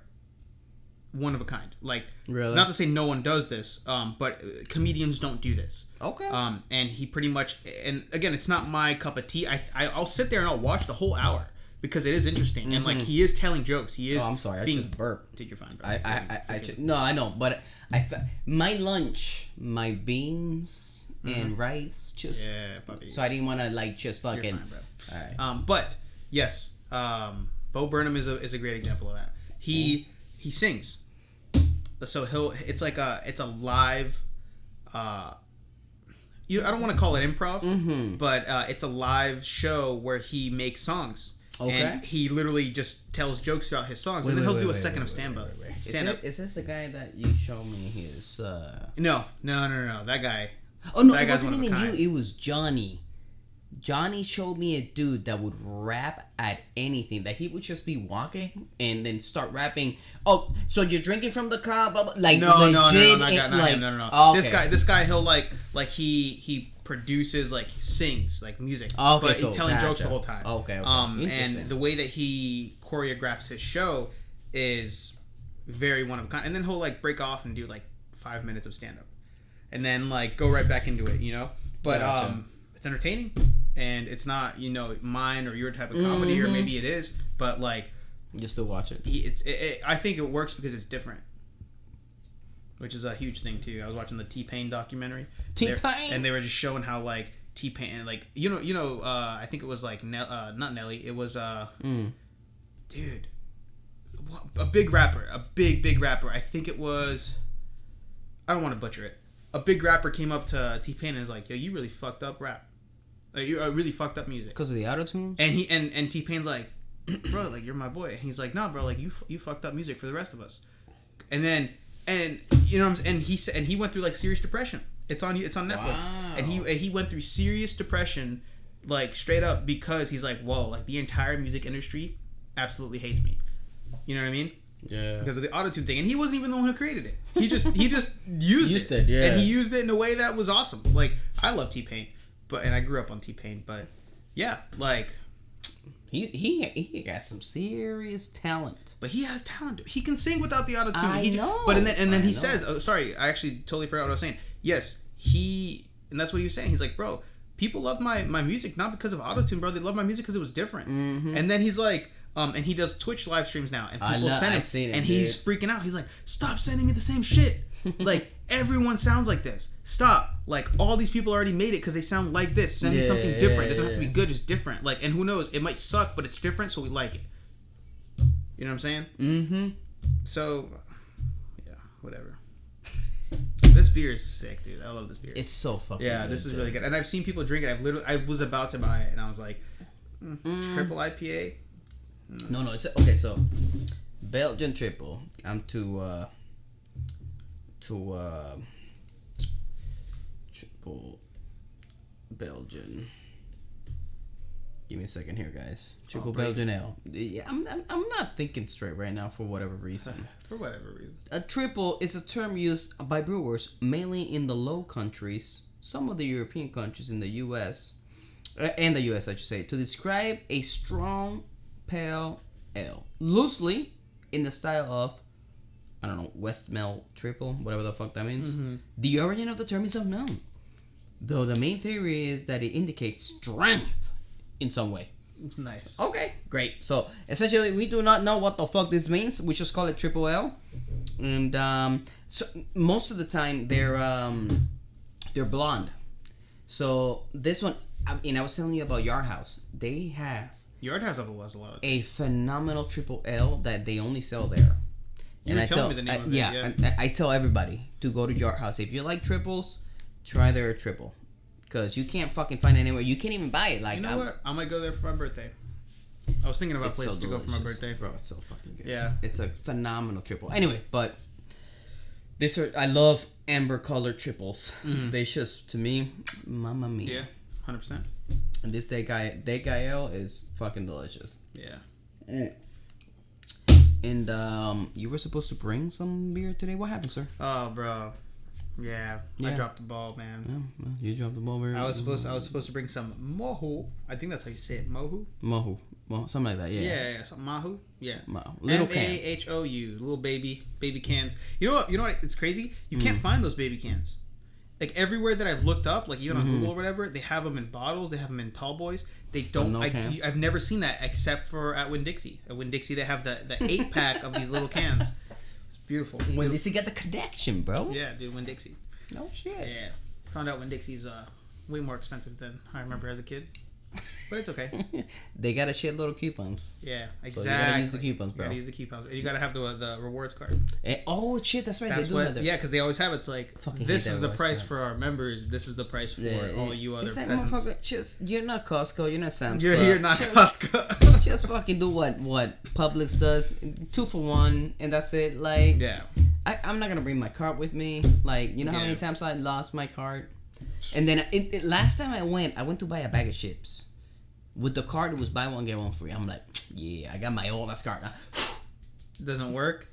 one of a kind. Like, really? Not to say no one does this, but comedians don't do this. Okay. And he pretty much, and again, it's not my cup of tea. I'll sit there and I'll watch the whole hour. Because it is interesting, and like he is telling jokes. He is. Oh, I'm sorry. I just burped. Dude, you're fine, bro. No, I know, but my lunch, my beans and rice, just puppy. So I didn't want to like just fucking. You're fine, bro. All right. But yes, Bo Burnham is a great example of that. He sings, so it's a live. I don't want to call it improv, but it's a live show where he makes songs. Okay. And he literally just tells jokes throughout his songs, and then he'll do a second of stand-up. Is this the guy that you showed me his... No. That guy... Oh, no, it wasn't even you. It was Johnny. Johnny showed me a dude that would rap at anything. That he would just be walking and then start rapping. Oh, so you're drinking from the car? Like, no, not him. No. Oh, okay. This guy, he'll like he produces, like, sings like music, but he's telling jokes the whole time. Okay. And the way that he choreographs his show is very one of a kind. And then he'll like break off and do like 5 minutes of stand up, and then like go right back into it, you know. But it's entertaining, and it's not, you know, mine or your type of comedy, or maybe it is, but like you still watch it. I think it works because it's different, which is a huge thing too. I was watching the T-Pain documentary. T-Pain, and they were just showing how like T-Pain, like you know, I think it was like not Nelly. It was dude, a big rapper, a big rapper. I think it was. I don't want to butcher it. A big rapper came up to T-Pain and was like, "Yo, you really fucked up rap. Like, you really fucked up music." Because of the auto-tune? And he and T-Pain's like, "Bro, like, you're my boy." And he's like, "Nah, bro, like, you fucked up music for the rest of us." And then, and you know what I'm saying? And he said, and he went through like serious depression. It's on Netflix. Wow. And he went through serious depression, like straight up, because he's like, "Whoa, like the entire music industry absolutely hates me." You know what I mean? Yeah. Because of the autotune thing, and he wasn't even the one who created it. He just used it. Yeah. And he used it in a way that was awesome. Like, I love T-Pain, and I grew up on T-Pain, but yeah, like He got some serious talent. But he has talent. He can sing without the auto-tune. I know. But and then he says, "Oh, sorry, I actually totally forgot what I was saying." Yes, and that's what he was saying. He's like, "Bro, people love my music not because of auto-tune, bro. They love my music because it was different." Mm-hmm. And then he's like, and he does Twitch live streams now, and people send him, and he's freaking out. He's like, "Stop sending me the same shit. Like everyone sounds like this. Stop. Like all these people already made it because they sound like this. Send me something different. It doesn't have to be good, just different. Like, and who knows? It might suck, but it's different, so we like it. You know what I'm saying? Mm-hmm. So, yeah, whatever. This beer is sick, dude. I love this beer. It's so fucking good, this is really good. And I've seen people drink it. I was about to buy it, and I was like, triple IPA. No, it's okay. So, Belgian triple. I'm to triple Belgian. Give me a second here, guys. Triple Belgian ale. Yeah, I'm not thinking straight right now for whatever reason. For whatever reason. A triple is a term used by brewers mainly in the Low Countries, some of the European countries in the U.S. And the U.S. I should say, to describe a strong pale ale, loosely in the style of, I don't know, Westmalle triple, whatever the fuck that means. Mm-hmm. The origin of the term is unknown, though the main theory is that it indicates strength in some way. Nice. Okay, great. So essentially, we do not know what the fuck this means. We just call it triple L, and so most of the time they're blonde. So this one, I was telling you about Yard House. They have Yard House has a lot of a phenomenal triple L that they only sell there. You were telling me the name of it. Yeah, I tell everybody to go to Yard House. If you like triples, try their triple. Because you can't fucking find it anywhere. You can't even buy it. Like, you know what? I might go there for my birthday. I was thinking about places to go for my birthday. Bro, it's so fucking good. Yeah. It's a phenomenal triple. Anyway, but I love amber colored triples. Mm-hmm. They just, to me, mamma mia. Yeah, 100%. And this Day Guy Ale is fucking delicious. Yeah. And you were supposed to bring some beer today. What happened, sir? Oh, bro. Yeah. I dropped the ball, man. Yeah, well, you dropped the ball, very. I was supposed to bring some mohu. I think that's how you say it, mohu. Mohu, well, something like that. Yeah, something mahu. Yeah, little cans. MAHOU, little baby cans. You know what? It's crazy. You can't find those baby cans. Like everywhere that I've looked up, like even on Google or whatever, they have them in bottles. They have them in tall boys. They don't. I've never seen that except for at Winn-Dixie. At Winn-Dixie, they have the 8-pack of these little cans. Beautiful. Winn-Dixie got the connection, bro. Yeah, dude, Winn-Dixie. No shit. Yeah. Found out Winn-Dixie's way more expensive than I remember as a kid. But it's okay. They got a shitload of coupons. Yeah, exactly. So you gotta use the coupons, bro. You gotta use the coupons. And you gotta have the rewards card. Oh, shit, that's right. That's yeah, because they always have it's like, this is the price card for our members. This is the price for all you other peasants. Motherfucker, you're not Costco. You're not Sam's Club. You're not Costco. Just fucking do what Publix does. 2 for 1, and that's it. Like, yeah. I'm not gonna bring my cart with me. Like, you know how many times I lost my cart? And then last time I went to buy a bag of chips. With the card, it was buy one get one free. I'm like, yeah, I got my old last card now. Doesn't work.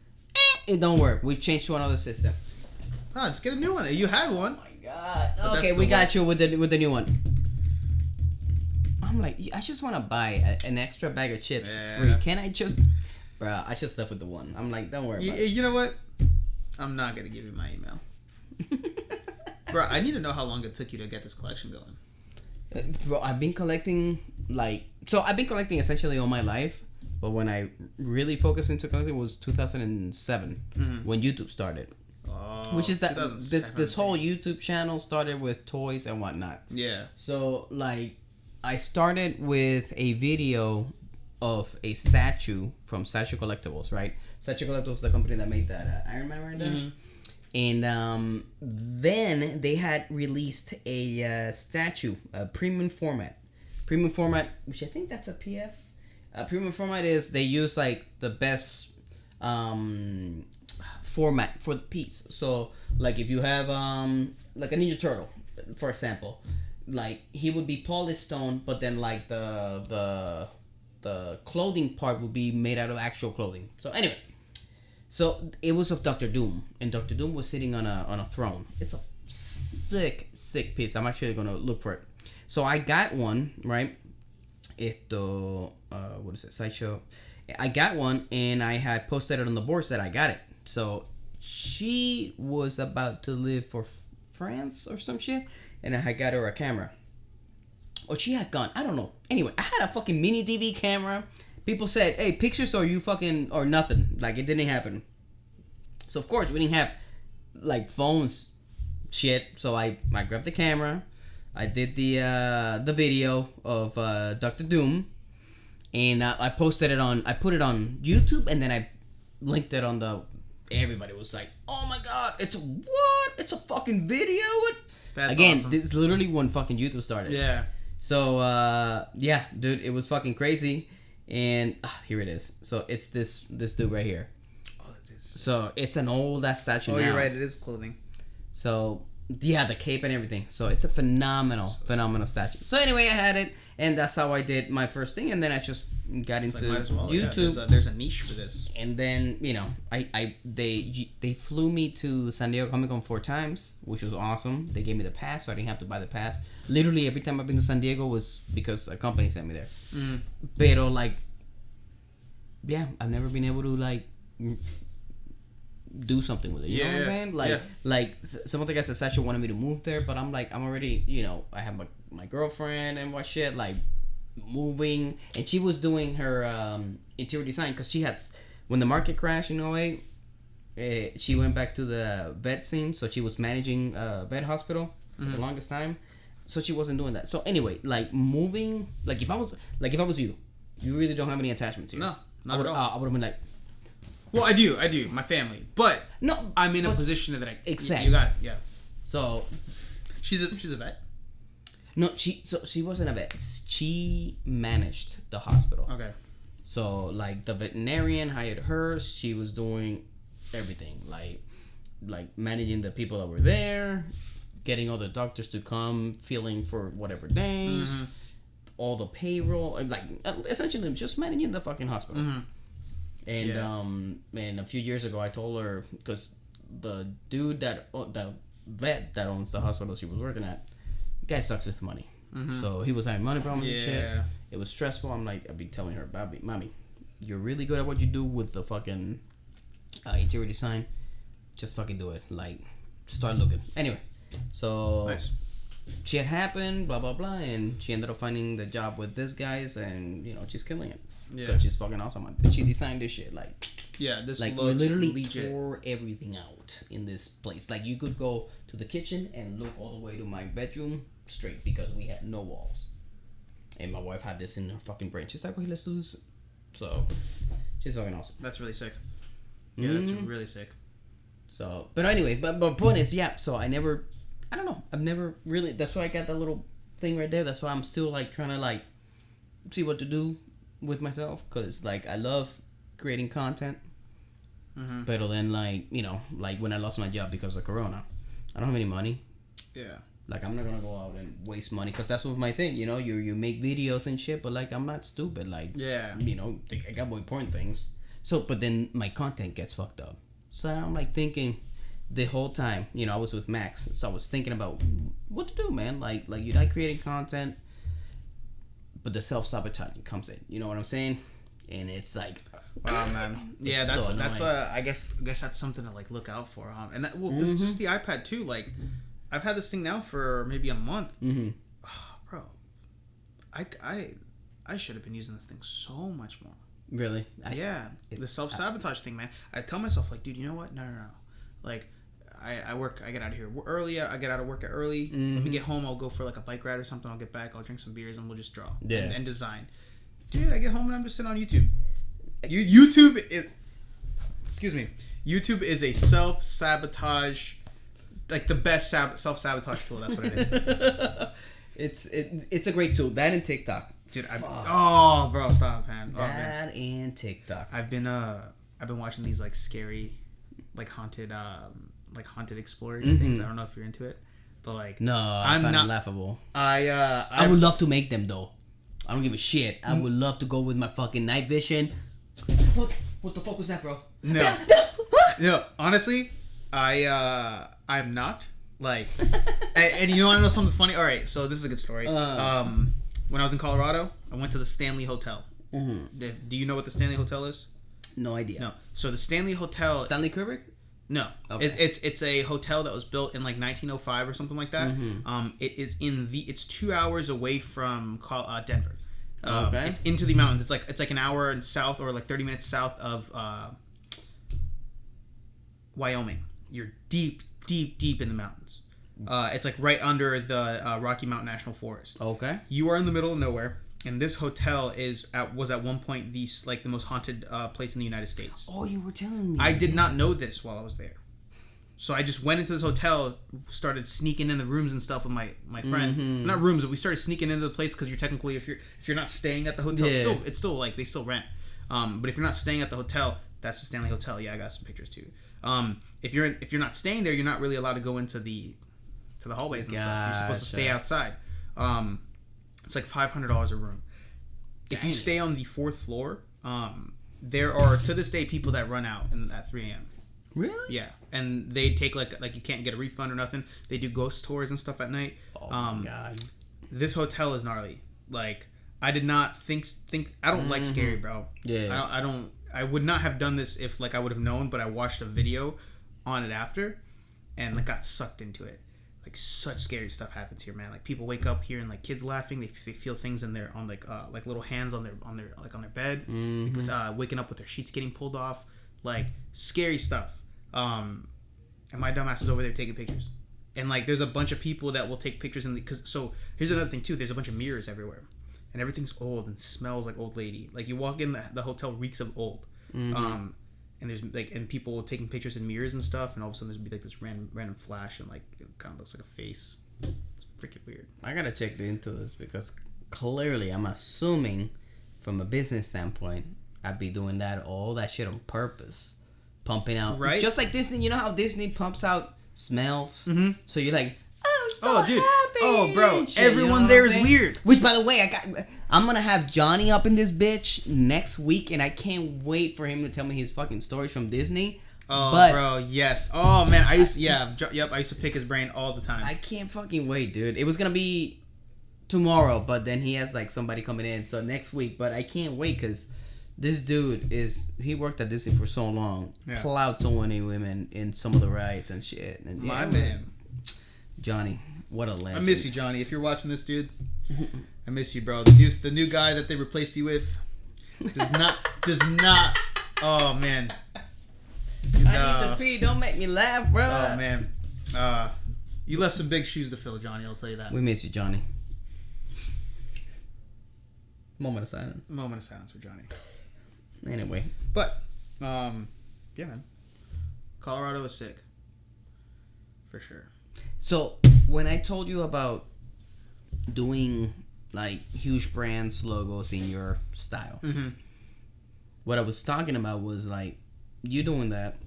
It don't work. We've changed to another system. Oh, just get a new one. You had one. Oh my god. But okay, we got you with the new one. I'm like, I just want to buy an extra bag of chips free. Can I just, bro? I just left with the one. I'm like, don't worry. About it. You know what? I'm not gonna give you my email, bro. I need to know how long it took you to get this collection going. Bro, I've been collecting essentially all my life, but when I really focused into collecting was 2007 when YouTube started. Which is that this whole YouTube channel started with toys and whatnot. Yeah. So like, I started with a video of a statue from Statue Collectibles, right? Statue Collectibles, the company that made that Iron Man right there. Mm-hmm. And then they had released a statue, a premium format. Premium format, which I think that's a PF. Premium format is they use like the best format for the piece. So like if you have like a Ninja Turtle, for example, like he would be polished stone, but then like the clothing part would be made out of actual clothing. So anyway. So it was of Dr. Doom, and Dr. Doom was sitting on a throne. It's a sick piece. I'm actually gonna look for it. So I got one, right? what is it? Sideshow. I got one, and I had posted it on the boards that I got it. So she was about to leave for France or some shit, and I got her a camera. Or she had gone. I don't know. Anyway, I had a fucking mini DV camera. People said, "Hey, pictures or you fucking or nothing." Like it didn't happen. So of course we didn't have like phones, shit. So I grabbed the camera. I did the video of Dr. Doom, and I posted it on. I put it on YouTube, and then I linked it on the. Everybody was like, "Oh my god, it's a what? It's a fucking video." That's Again, awesome. this is literally when fucking YouTube started. Yeah. So yeah, dude, it was fucking crazy, and here it is. So it's this dude right here. Oh, it is. So it's an old ass statue. Oh, now. you're right. It is clothing. So yeah, the cape and everything. So it's a phenomenal statue. So anyway, I had it, and that's how I did my first thing, and then I just got into YouTube. Yeah, there's a niche for this. And then they flew me to San Diego Comic Con 4 times, which was awesome. They gave me the pass, so I didn't have to buy the pass. Literally every time I've been to San Diego was because a company sent me there. Pero like, yeah, I've never been able to like do something with it. You know what I'm saying? Like some of the guys at Satchel wanted me to move there, but I'm like, I'm already, I have my girlfriend and what shit, like moving, and she was doing her interior design because she had, when the market crashed in 08, she went back to the vet scene, so she was managing a vet hospital for the longest time, so she wasn't doing that. So anyway, like moving, like if I was you really don't have any attachment to it. No, not at all. I would have been like, well, I do, my family, but no, I'm in a position that I exactly. You got it, yeah. So she's a vet. No, she wasn't a vet. She managed the hospital. Okay. So like the veterinarian hired her. She was doing everything, like managing the people that were there, getting all the doctors to come, filling for whatever days, all the payroll, like essentially just managing the fucking hospital. And and a few years ago, I told her, because the dude the vet that owns the hospital she was working at, guy sucks with money. So he was having money problems and shit. It was stressful. I'd be telling her, Mommy, you're really good at what you do with the fucking interior design. Just fucking do it. Like, start looking. Anyway, so nice. Shit happened, blah blah blah, and she ended up finding the job with this guys, and she's killing it. Because she's fucking awesome. But she designed this shit this like we literally tore everything out in this place. Like you could go to the kitchen and look all the way to my bedroom straight because we had no walls. And my wife had this in her fucking brain. She's like, "Wait, let's do this." So she's fucking awesome. That's really sick. Yeah, that's really sick. So, but anyway, but point is, yeah. So I don't know. I've never really. That's why I got that little thing right there. That's why I'm still like trying to like see what to do with myself, because like I love creating content, but then like like when I lost my job because of Corona, I don't have any money. Like I'm not gonna go out and waste money, because that's what my thing. You make videos and shit, but like I'm not stupid. Like I got more important things. So but then my content gets fucked up. So I'm like thinking the whole time. I was with Max, so I was thinking about what to do, man. Like you like creating content, but the self-sabotaging comes in. You know what I'm saying? And it's like, wow, man. Yeah, that's I guess that's something to like look out for, huh? And it's just the iPad too. Like, I've had this thing now for maybe a month. Oh, bro, I should have been using this thing so much more. Really? The self-sabotage thing, man. I tell myself, like, dude, you know what? No. Like, I get out of here early. I get out of work early. When we get home, I'll go for like a bike ride or something. I'll get back. I'll drink some beers and we'll just draw and design. Dude, I get home and I'm just sitting on YouTube. YouTube is a self-sabotage, like the best self-sabotage tool. That's what it is. It's a great tool. That and TikTok. Dude, bro, stop, man. That and TikTok. I've been watching these like scary, like haunted explorer things. I don't know if you're into it, but like no, I find it laughable. I would love to make them though. I don't give a shit. I would love to go with my fucking night vision. What the fuck was that, bro? No, honestly, I'm not like, and you know, I know something funny. All right, so this is a good story. when I was in Colorado, I went to the Stanley Hotel. Mm-hmm. Do you know what the Stanley Hotel is? No idea. No. So the Stanley Hotel. Stanley Kubrick? No. Okay. It's a hotel that was built in like 1905 or something like that. Mm-hmm. It is it's 2 hours away from Denver. Okay. It's into the mountains. It's like an hour south or like 30 minutes south of Wyoming. You're deep in the mountains. It's like right under the Rocky Mountain National Forest. Okay. You are in the middle of nowhere. And this hotel was at one point the most haunted place in the United States. Oh, you were telling me. I did not know this while I was there. So I just went into this hotel, started sneaking in the rooms and stuff with my friend. Mm-hmm. Not rooms, but we started sneaking into the place because you're technically if you're not staying at the hotel, it's still like they still rent. But if you're not staying at the hotel, that's the Stanley Hotel. Yeah, I got some pictures too. If you're not staying there, you're not really allowed to go into the hallways and stuff. You're supposed to stay outside. It's like $500 a room. If you stay on the 4th floor, there are to this day people that run out at 3 a.m. Really? Yeah, and they take like you can't get a refund or nothing. They do ghost tours and stuff at night. Oh my god. This hotel is gnarly. Like I did not think I don't like scary, bro. Yeah. I would not have done this if like I would have known, but I watched a video on it after, and like got sucked into it. Like such scary stuff happens here, man. Like people wake up hearing like kids laughing. They feel things in their like little hands on their bed. Mm-hmm. Waking up with their sheets getting pulled off. Like scary stuff. And my dumbass is over there taking pictures. And like there's a bunch of people that will take pictures so here's another thing too. There's a bunch of mirrors everywhere, and everything's old and smells like old lady. Like you walk in, the hotel reeks of old. Mm-hmm. And there's like people taking pictures in mirrors and stuff, and all of a sudden there's be like this random flash, and like it kind of looks like a face. It's freaking weird. I gotta check into this because clearly I'm assuming, from a business standpoint, I'd be doing all that shit on purpose, pumping out right. Just like Disney. You know how Disney pumps out smells. Mm-hmm. So you're like, I'm so happy. Oh, bro, shit, everyone there is weird. Which, by the way, I'm gonna have Johnny up in this bitch next week, and I can't wait for him to tell me his fucking stories from Disney. Oh, bro, yes. Oh man, I used to pick his brain all the time. I can't fucking wait, dude. It was gonna be tomorrow, but then he has like somebody coming in, so next week. But I can't wait because this dude he worked at Disney for so long, plowed so many women in some of the rides and shit. And my man, Johnny. What a legend. I miss you, Johnny. If you're watching this, dude, I miss you, bro. The new guy that they replaced you with does not. Oh man. I need to pee. Don't make me laugh, bro. Oh man. You left some big shoes to fill, Johnny. I'll tell you that. We miss you, Johnny. Moment of silence. Moment of silence for Johnny. Anyway, but yeah, man. Colorado is sick. For sure. So when I told you about doing like huge brands logos in your style, what I was talking about was like you doing that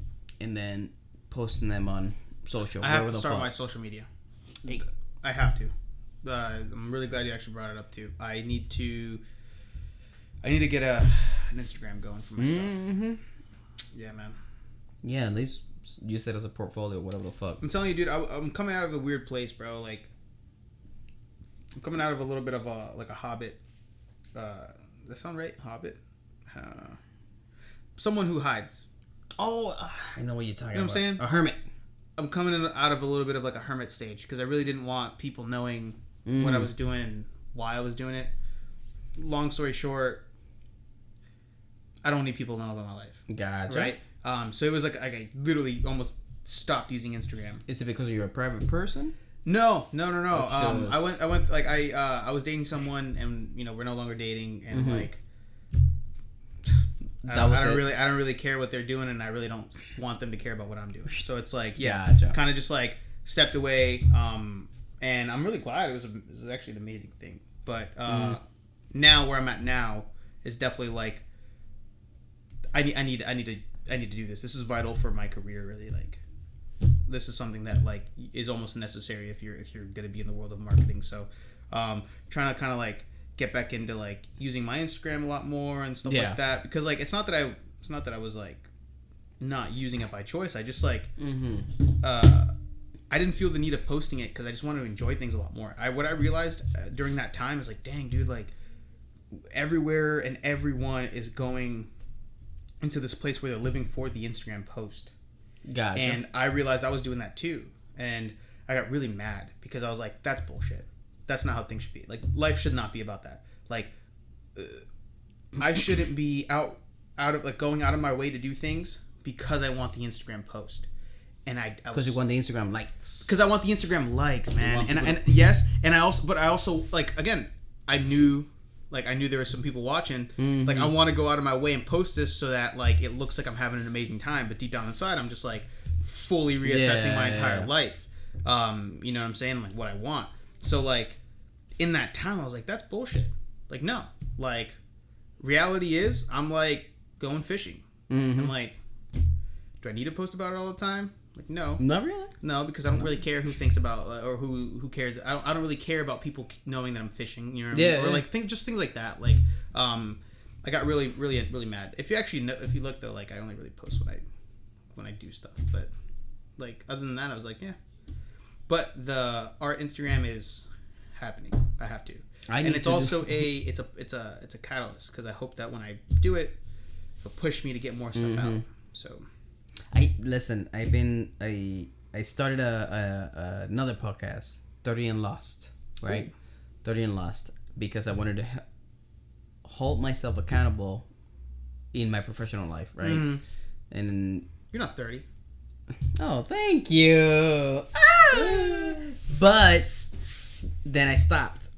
and then posting them on social. I have to start my social media. I have to. I'm really glad you actually brought it up too. I need to get an Instagram going for my stuff. Yeah, man. Yeah, at least you said as a portfolio, whatever the fuck. I'm telling you, dude, I'm coming out of a weird place, bro. Like, I'm coming out of a little bit of a hobbit. Does that sound right? Hobbit? Someone who hides. Oh, I know what you're talking about. You know what I'm saying? A hermit. I'm coming out of a little bit of like a hermit stage because I really didn't want people knowing what I was doing and why I was doing it. Long story short, I don't need people to know about my life. Gotcha. Right? So it was like I literally almost stopped using Instagram. Is it because you're a private person? No. I went like I was dating someone and we're no longer dating and like I don't really care what they're doing and I really don't want them to care about what I'm doing. So it's like kind of just like stepped away. And I'm really glad it was actually an amazing thing. But now where I'm at now is definitely like I need to do this. This is vital for my career. Really, like this is something that like is almost necessary if you're gonna be in the world of marketing. So, trying to kind of like get back into like using my Instagram a lot more and stuff like that because like it's not that I was like not using it by choice. I just like I didn't feel the need of posting it because I just wanted to enjoy things a lot more. What I realized during that time is like, dang, dude, like everywhere and everyone is going into this place where they're living for the Instagram post. Gotcha. And I realized I was doing that too. And I got really mad because I was like, that's bullshit. That's not how things should be. Like, life should not be about that. Like, I shouldn't be out of like going out of my way to do things because I want the Instagram post. And because you want the Instagram likes. Because I want the Instagram likes, man. And yes, and I also like, again, I knew there were some people watching. Mm-hmm. Like, I want to go out of my way and post this so that like it looks like I'm having an amazing time, but deep down inside I'm just like fully reassessing my entire life. You know what I'm saying? Like, what I want. So like in that time I was like, that's bullshit. Like, no. Like, reality is I'm like going fishing. Mm-hmm. I'm like, do I need to post about it all the time? Like, no. Not really. No, because I don't really care who thinks about or who cares. I don't really care about people knowing that I'm fishing. You know what I mean? Or like things like that. Like, I got really mad. If you actually know, if you look though, like I only really post when I do stuff. But like other than that, I was like, yeah. But our Instagram is happening. I have to. And it's also it's a catalyst because I hope that when I do it, it'll push me to get more stuff out. So. I started another podcast, 30 and Lost, right? Ooh. 30 and Lost, because I wanted to hold myself accountable in my professional life, right? Mm. And you're not 30. Oh, thank you. But then I stopped.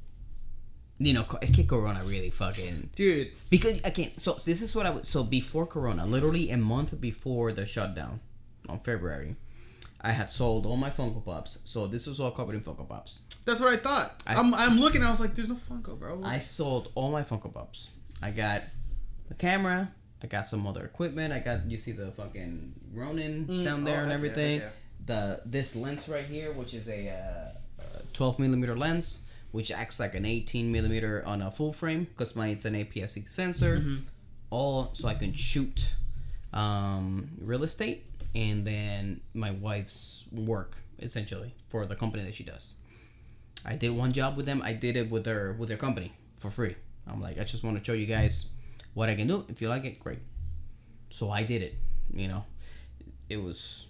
You know, Corona really fucking... Dude. Because, again, so this is what I would... So, before Corona, literally a month before the shutdown, on February, I had sold all my Funko Pops. So, this was all covered in Funko Pops. That's what I thought. I'm looking, I was like, there's no Funko, bro. I sold all my Funko Pops. I got the camera. I got some other equipment. You see the fucking Ronin down there and everything. Okay. This lens right here, which is a 12mm lens, which acts like an 18mm on a full frame because it's an APS-C sensor. Mm-hmm. All so I can shoot real estate and then my wife's work essentially for the company that she does. I did one job with them. I did it with their company for free. I'm like, I just want to show you guys what I can do. If you like it, great. So I did it. You know, it was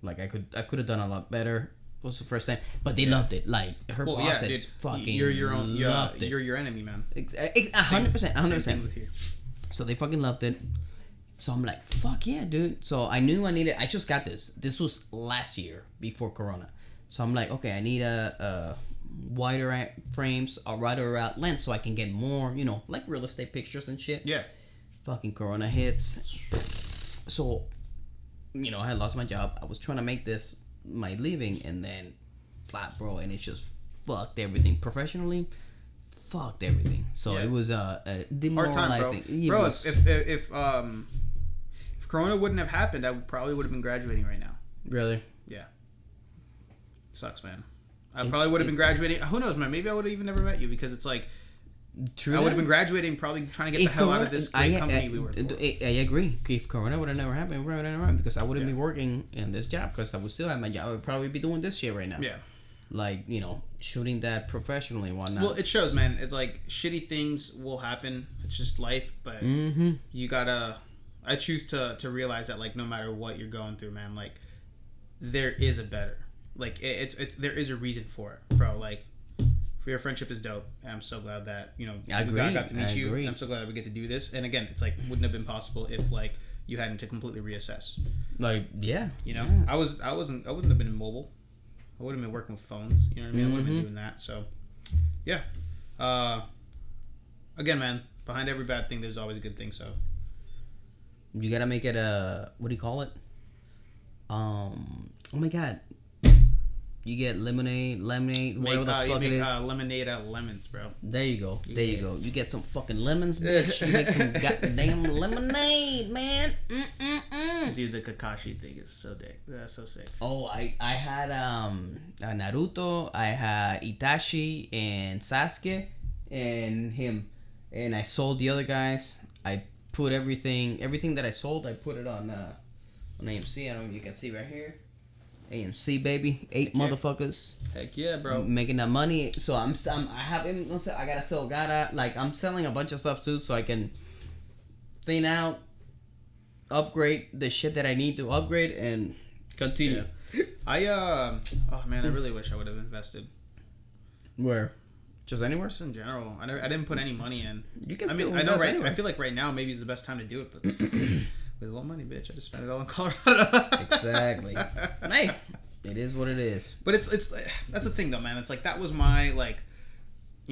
like I could have done a lot better. It was the first time, but they loved it. Like her bosses fucking you're your own. Loved it. You're your enemy, man. 100%. So they fucking loved it. So I'm like, fuck yeah, dude. So I knew I needed. I just got this. This was last year before Corona. So I'm like, okay, I need a wider frames, a wider out lens, so I can get more, you know, like real estate pictures and shit. Yeah. Fucking Corona hits. So, you know, I had lost my job. I was trying to make this my living, and then flat, bro, and it just fucked everything professionally. Fucked everything. So it was demoralizing. Hard time, bro. If Corona wouldn't have happened, I probably would have been graduating right now. Really? Yeah. It sucks, man. I probably would have been graduating. Who knows, man? Maybe I would have even never met you because it's like. True. I would have been graduating, probably trying to get the hell out of this great company we work for. I agree. If Corona would have never happened, because I wouldn't be working in this job because I would still have my job. I would probably be doing this shit right now. Yeah. Like, you know, shooting that professionally and whatnot. Well, it shows, man. It's like shitty things will happen. It's just life, but you gotta. I choose to realize that, like, no matter what you're going through, man, like, there is a better. Like, it's there is a reason for it, bro. Like. Your friendship is dope, and I'm so glad that, you know, I got to meet you. And I'm so glad that we get to do this. And again, it's like wouldn't have been possible if like you hadn't to completely reassess. Like, yeah, you know, yeah. I wouldn't have been mobile. I wouldn't have been working with phones. You know what I mean? I wouldn't have been doing that. So, yeah. Again, man, behind every bad thing, there's always a good thing. So, you gotta make it a what do you call it? Oh my god. You get lemonade, whatever the fuck it is. Lemonade out of lemons, bro. There you go. There you go. You get some fucking lemons, bitch. You make some goddamn lemonade, man. Dude, the Kakashi thing is so sick. That's so sick. Oh, I had Naruto, I had Itachi and Sasuke and him. And I sold the other guys. I put everything that I sold, I put it on AMC. I don't know if you can see right here. AMC baby, 8 motherfuckers. Heck yeah, bro. Making that money. So I gotta I'm selling a bunch of stuff too, so I can thin out, upgrade the shit that I need to upgrade, and continue. Yeah. Oh man, I really wish I would have invested. Where? Just anywhere? Just in general. I didn't put any money in. You can. I mean, I know, right? Anywhere. I feel like right now maybe is the best time to do it, but with what money, bitch? I just spent it all in Colorado. Exactly. Hey, it is what it is. But it's that's the thing though, man. It's like that was my like,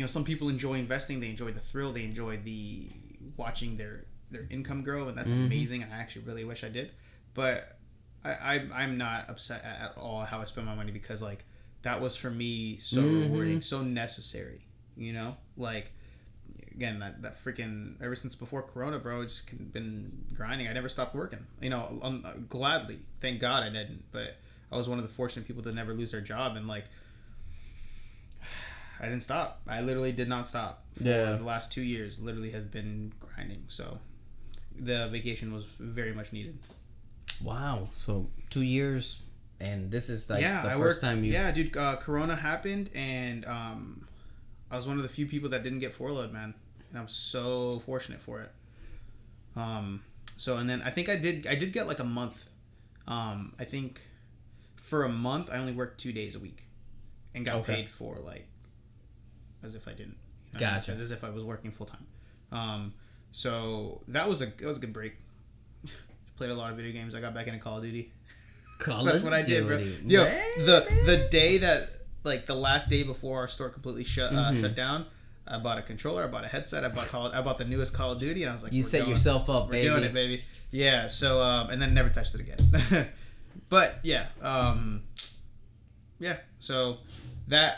some people enjoy investing. They enjoy the thrill. They enjoy the watching their income grow, and that's amazing. And I actually really wish I did, but I'm not upset at all how I spend my money, because like that was for me so rewarding, so necessary. Like again, that freaking ever since before Corona, bro, it's been grinding. I never stopped working. Gladly, thank God I didn't. But I was one of the fortunate people to never lose their job, and like I didn't stop. I literally did not stop for the last 2 years. Literally have been grinding. So the vacation was very much needed. Wow. So 2 years, and this is like the I first worked, time you. Yeah, dude. Corona happened, and I was one of the few people that didn't get furloughed, man, and I'm so fortunate for it. So and then I think I did get like a month. I think for a month I only worked 2 days a week, and got paid for like as if I didn't. Gotcha. As if I was working full time. So that was a good break. Played a lot of video games. I got back into Call of Duty. That's what I did, bro. Yo, the day that, like, the last day before our store completely shut down, I bought a controller, I bought a headset, I bought the newest Call of Duty, and I was like, you set yourself up, baby. We're doing it, baby. Yeah. So and then never touched it again. But yeah, yeah. So that,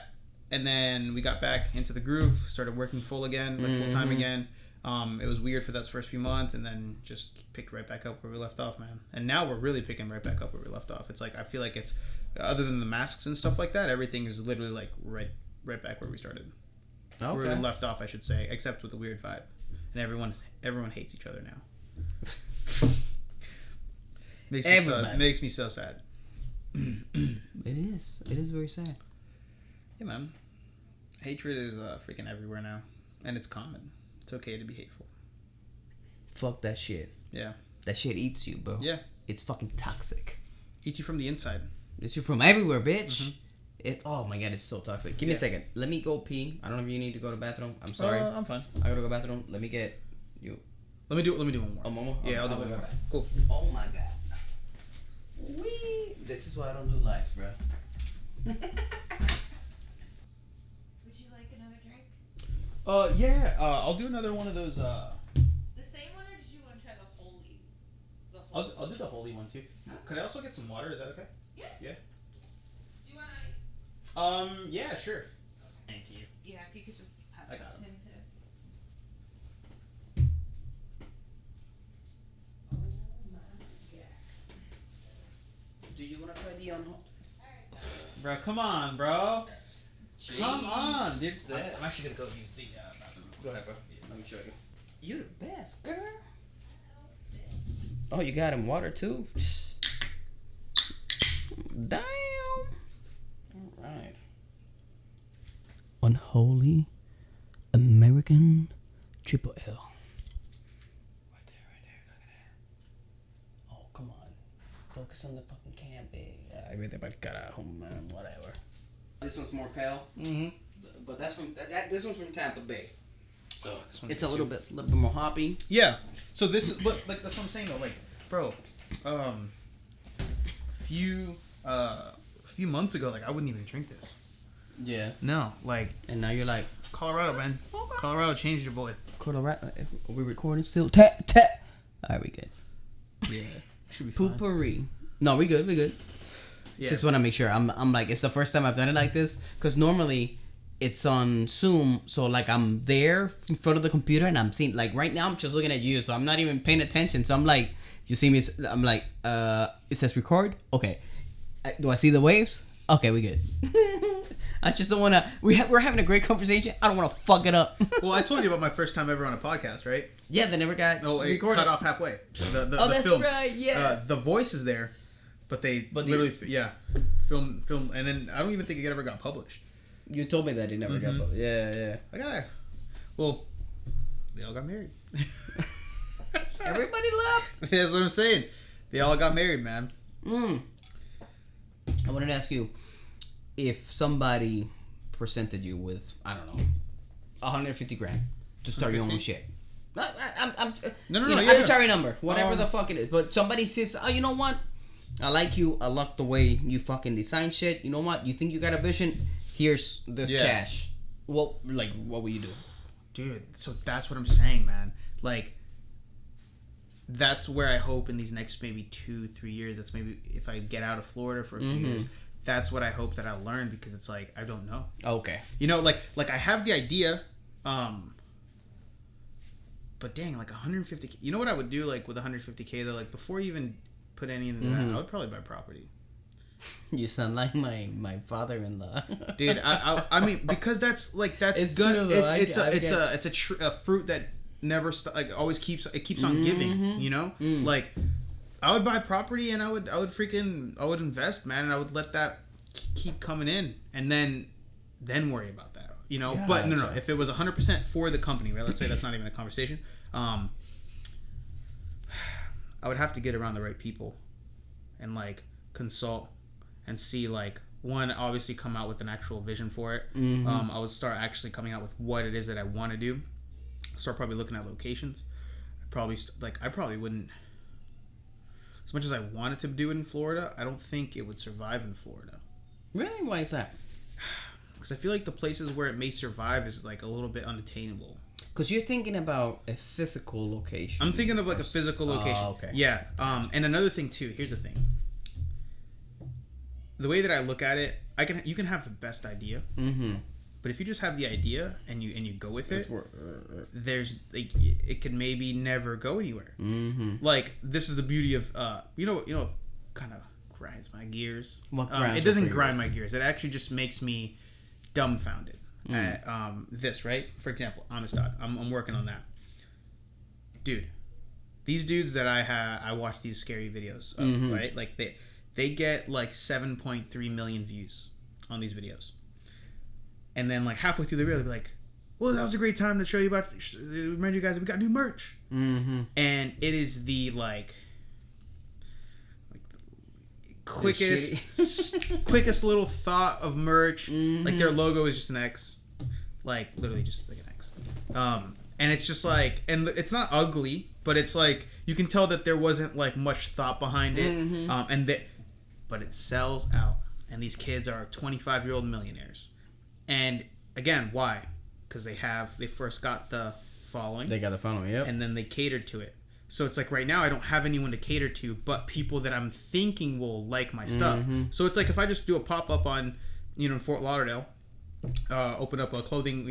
and then we got back into the groove, started working full again, like full time again. It was weird for those first few months, and then just picked right back up where we left off, man. And now we're really picking right back up where we left off. It's like I feel like it's, other than the masks and stuff like that, everything is literally like right back where we started. Okay. Where we left off, I should say, except with the weird vibe, and everyone hates each other now. Makes me so sad. It is very sad. Yeah, man. Hatred is freaking everywhere now, and it's common. It's okay to be hateful. Fuck that shit. Yeah. That shit eats you, bro. Yeah. It's fucking toxic. Eats you from the inside. Eats you from everywhere, bitch. Oh my god, it's so toxic. Give me a second. Let me go pee. I don't know if you need to go to the bathroom. I'm sorry. I'm fine. I gotta go to the bathroom. Let me get you. Let me do one more. Oh, one more? Yeah, I'll do one more. Cool. Oh my god. Wee. This is why I don't do lives, bro. Would you like another drink? Yeah. I'll do another one of those. The same one, or did you want to try the holy? I'll do the holy one too. Okay. Could I also get some water? Is that okay? Yeah. Yeah. Do you want ice? Yeah, sure. Thank you. Yeah, if you could just pass I it got to him. him too. Do you want to try the on? Bro, come on, bro. Jesus. Come on, dude. I'm actually gonna go use the bathroom. Go ahead, bro. Let me show you. You're the best, girl. Oh, you got him water too? Damn. Alright. Unholy American Triple L. Right there. Look at that. Oh, come on. Focus on the fucking can, babe. I read that by carajo, man. Whatever. This one's more pale. Mm-hmm. But that's from this one's from Tampa Bay. So it's a little bit more hoppy. Yeah. So this is, but like that's what I'm saying though. Like, bro, few months ago, like I wouldn't even drink this. Yeah. No, like. And now you're like Colorado, man. Colorado changed your boy. Colorado. Are we recording still? Tap. Alright, we good. Yeah. Should be fine. Poopery. No, we good. Yeah. Just want to make sure. I'm like, it's the first time I've done it like this, because normally it's on Zoom, so like I'm there in front of the computer and I'm seeing, like right now I'm just looking at you, so I'm not even paying attention. So I'm like, you see me, I'm like, it says record. Okay. Do I see the waves? Okay, we good. I just don't want to. We're having a great conversation. I don't want to fuck it up. Well, I told you about my first time ever on a podcast, right? Yeah, they never got recorded. Cut off halfway. The that's film. right. Yes. The voice is there, but literally, yeah. film, and then I don't even think it ever got published. You told me that it never got published. Yeah. Well, they all got married. Everybody left. That's what I'm saying. They all got married, man. I wanted to ask you, if somebody presented you with, I don't know, 150 grand to start your own shit. I'm arbitrary number, whatever the fuck it is. But somebody says, oh, you know what? I like you. I like the way you fucking design shit. You know what? You think you got a vision? Here's this cash. What will you do? Dude, so that's what I'm saying, man. Like, that's where I hope in these next maybe 2-3 years, that's maybe if I get out of Florida for a few years, that's what I hope that I'll learn, because it's like, I don't know. Okay. You know, like I have the idea, but dang, like 150K. You know what I would do, like, with 150K, though? Like, before you even put any into that, I would probably buy property. You sound like my father-in-law. Dude, I mean, because that's it's good. True, it's a fruit that never always keeps on giving. You know, like I would buy property and I would invest, man, and I would let that keep coming in, and then worry about that. You know, but no. If it was 100% for the company, right? Let's say that's not even a conversation. I would have to get around the right people, and like consult and see, like, one, obviously come out with an actual vision for it. I would start actually coming out with what it is that I want to do. Start probably looking at locations. I probably wouldn't, as much as I wanted to do it in Florida, I don't think it would survive in Florida. Really? Why is that? Because I feel like the places where it may survive is like a little bit unattainable. Because you're thinking about a physical location. I'm thinking of like a physical location. Oh, okay. Yeah. And another thing too. Here's the thing. The way that I look at it, you can have the best idea, but if you just have the idea and you go with it, there's like, it could maybe never go anywhere. Like, this is the beauty of you know, kind of grinds my gears. It doesn't grind my gears. It actually just makes me dumbfounded at this, right? For example, Honest Dog. I'm working on that, dude. These dudes that I watch these scary videos of, right? Like they get like 7.3 million views on these videos. And then like halfway through the video, they'll be like, well, that was a great time to show you about, remind you guys, we got new merch. And it is the quickest little thought of merch. Like, their logo is just an X. Like, literally just like an X. And it's just like, and it's not ugly, but it's like, you can tell that there wasn't like much thought behind it. But it sells out, and these kids are 25-year-old millionaires. And again, why? Because they first got the following. They got the following, yep. And then they catered to it. So it's like, right now I don't have anyone to cater to, but people that I'm thinking will like my stuff. So it's like, if I just do a pop-up on, in Fort Lauderdale, open up a clothing,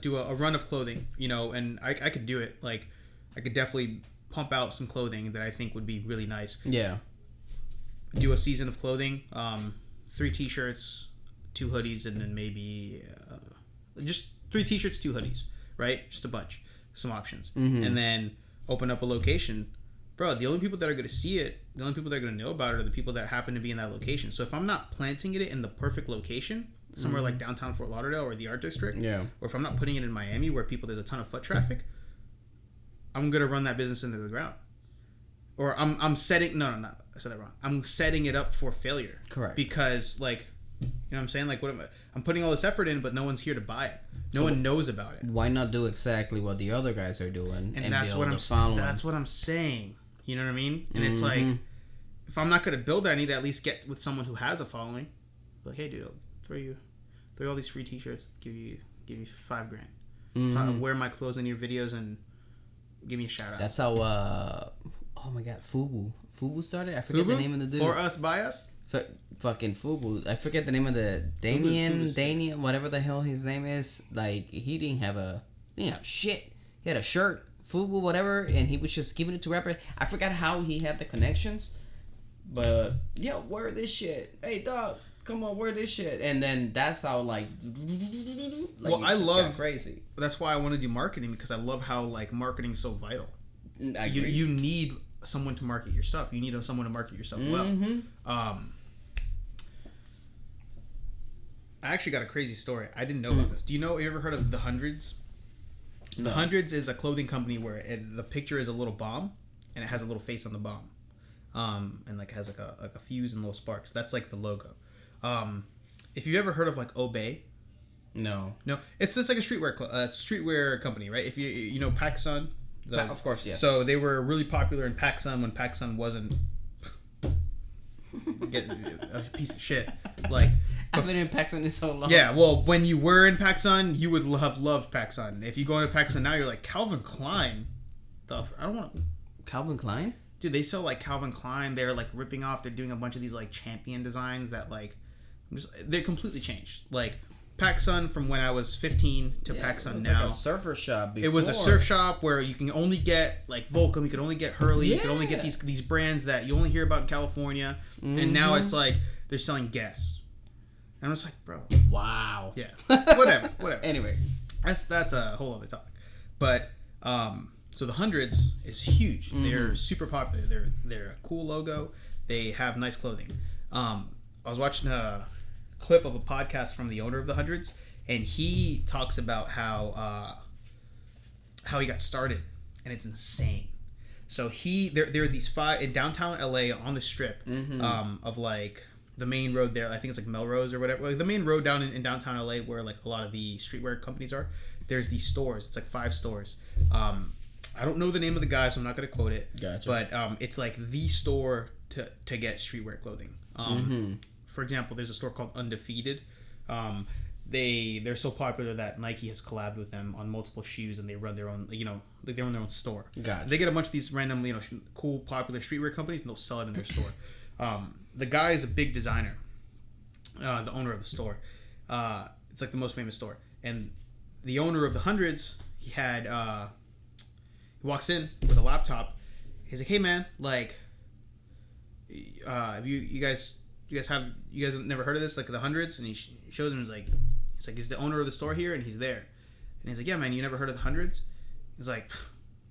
do a run of clothing, and I could do it. Like, I could definitely pump out some clothing that I think would be really nice. Yeah. Do a season of clothing, 3 t-shirts, 2 hoodies, and then maybe just 3 t-shirts, 2 hoodies, right? Just a bunch, some options. And then open up a location. Bro, the only people that are going to see it, the only people that are going to know about it, are the people that happen to be in that location. So if I'm not planting it in the perfect location, somewhere like downtown Fort Lauderdale or the Art District, or if I'm not putting it in Miami where there's a ton of foot traffic, I'm going to run that business into the ground. Or I'm setting, I said that wrong. I'm setting it up for failure. Correct. Because, like, you know what I'm saying? Like, I'm putting all this effort in, but no one's here to buy it. No one knows about it. Why not do exactly what the other guys are doing and that's build what a following? That's what I'm saying. You know what I mean? And it's like, if I'm not going to build that, I need to at least get with someone who has a following. Like, hey, dude, I'll throw you all these free t-shirts, give you $5,000. Wear my clothes in your videos and give me a shout out. That's how oh my god, Fubu started? I forget the name of the dude. For us, by us? Fucking Fubu. I forget the name of the Damien, whatever the hell his name is. Like, he didn't have shit. He had a shirt, Fubu, whatever, and he was just giving it to rappers. I forgot how he had the connections. But, yo, wear this shit. Hey, dog, come on, wear this shit. And then that's how, like well, I love crazy. That's why I want to do marketing, because I love how, like, marketing's so vital. You need someone to market your stuff. You need someone to market your stuff well. I actually got a crazy story. I didn't know about this. Do you ever heard of the Hundreds? No. The Hundreds is a clothing company where the picture is a little bomb, and it has a little face on the bomb, and like has like a fuse and little sparks. That's like the logo. If you've ever heard of like Obey, no, it's just like a streetwear company, right? If you know PacSun, of course, yes. So they were really popular in PacSun when PacSun wasn't a piece of shit. Like, I've been in PacSun so long. Yeah, well, when you were in PacSun, you would have loved PacSun. If you go into PacSun now, you're like, Calvin Klein. I don't want Calvin Klein. Dude, they sell like Calvin Klein. They're like ripping off. They're doing a bunch of these like champion designs that like, they're completely changed. Like PacSun from when I was 15 to PacSun now. Like a surfer shop. Before. It was a surf shop where you can only get like Volcom, you can only get Hurley, you can only get these brands that you only hear about in California. And now it's like they're selling Guess. And I'm just like, bro. Wow. Yeah. Whatever. Anyway, that's a whole other topic. But so the Hundreds is huge. They're super popular. They're a cool logo. They have nice clothing. I was watching a clip of a podcast from the owner of the Hundreds, and he talks about how he got started, and it's insane. So there are these 5 in downtown LA on the Strip of like the main road there. I think it's like Melrose or whatever. Like the main road down in downtown LA where like a lot of the streetwear companies are. There's these stores. It's like 5 stores. I don't know the name of the guy, so I'm not going to quote it. Gotcha. But it's like the store to get streetwear clothing. For example, there's a store called Undefeated. They're so popular that Nike has collabed with them on multiple shoes, and they run their own, like they run their own store. Gotcha. They get a bunch of these random, cool, popular streetwear companies, and they'll sell it in their store. The guy is a big designer, the owner of the store. It's like the most famous store. And the owner of the Hundreds, he walks in with a laptop. He's like, "Hey man, like, have you guys have never heard of this, like the Hundreds?" And he shows him. He's like, "Is the owner of the store here?" And he's there. And he's like, "Yeah, man, you never heard of the Hundreds?" He's like,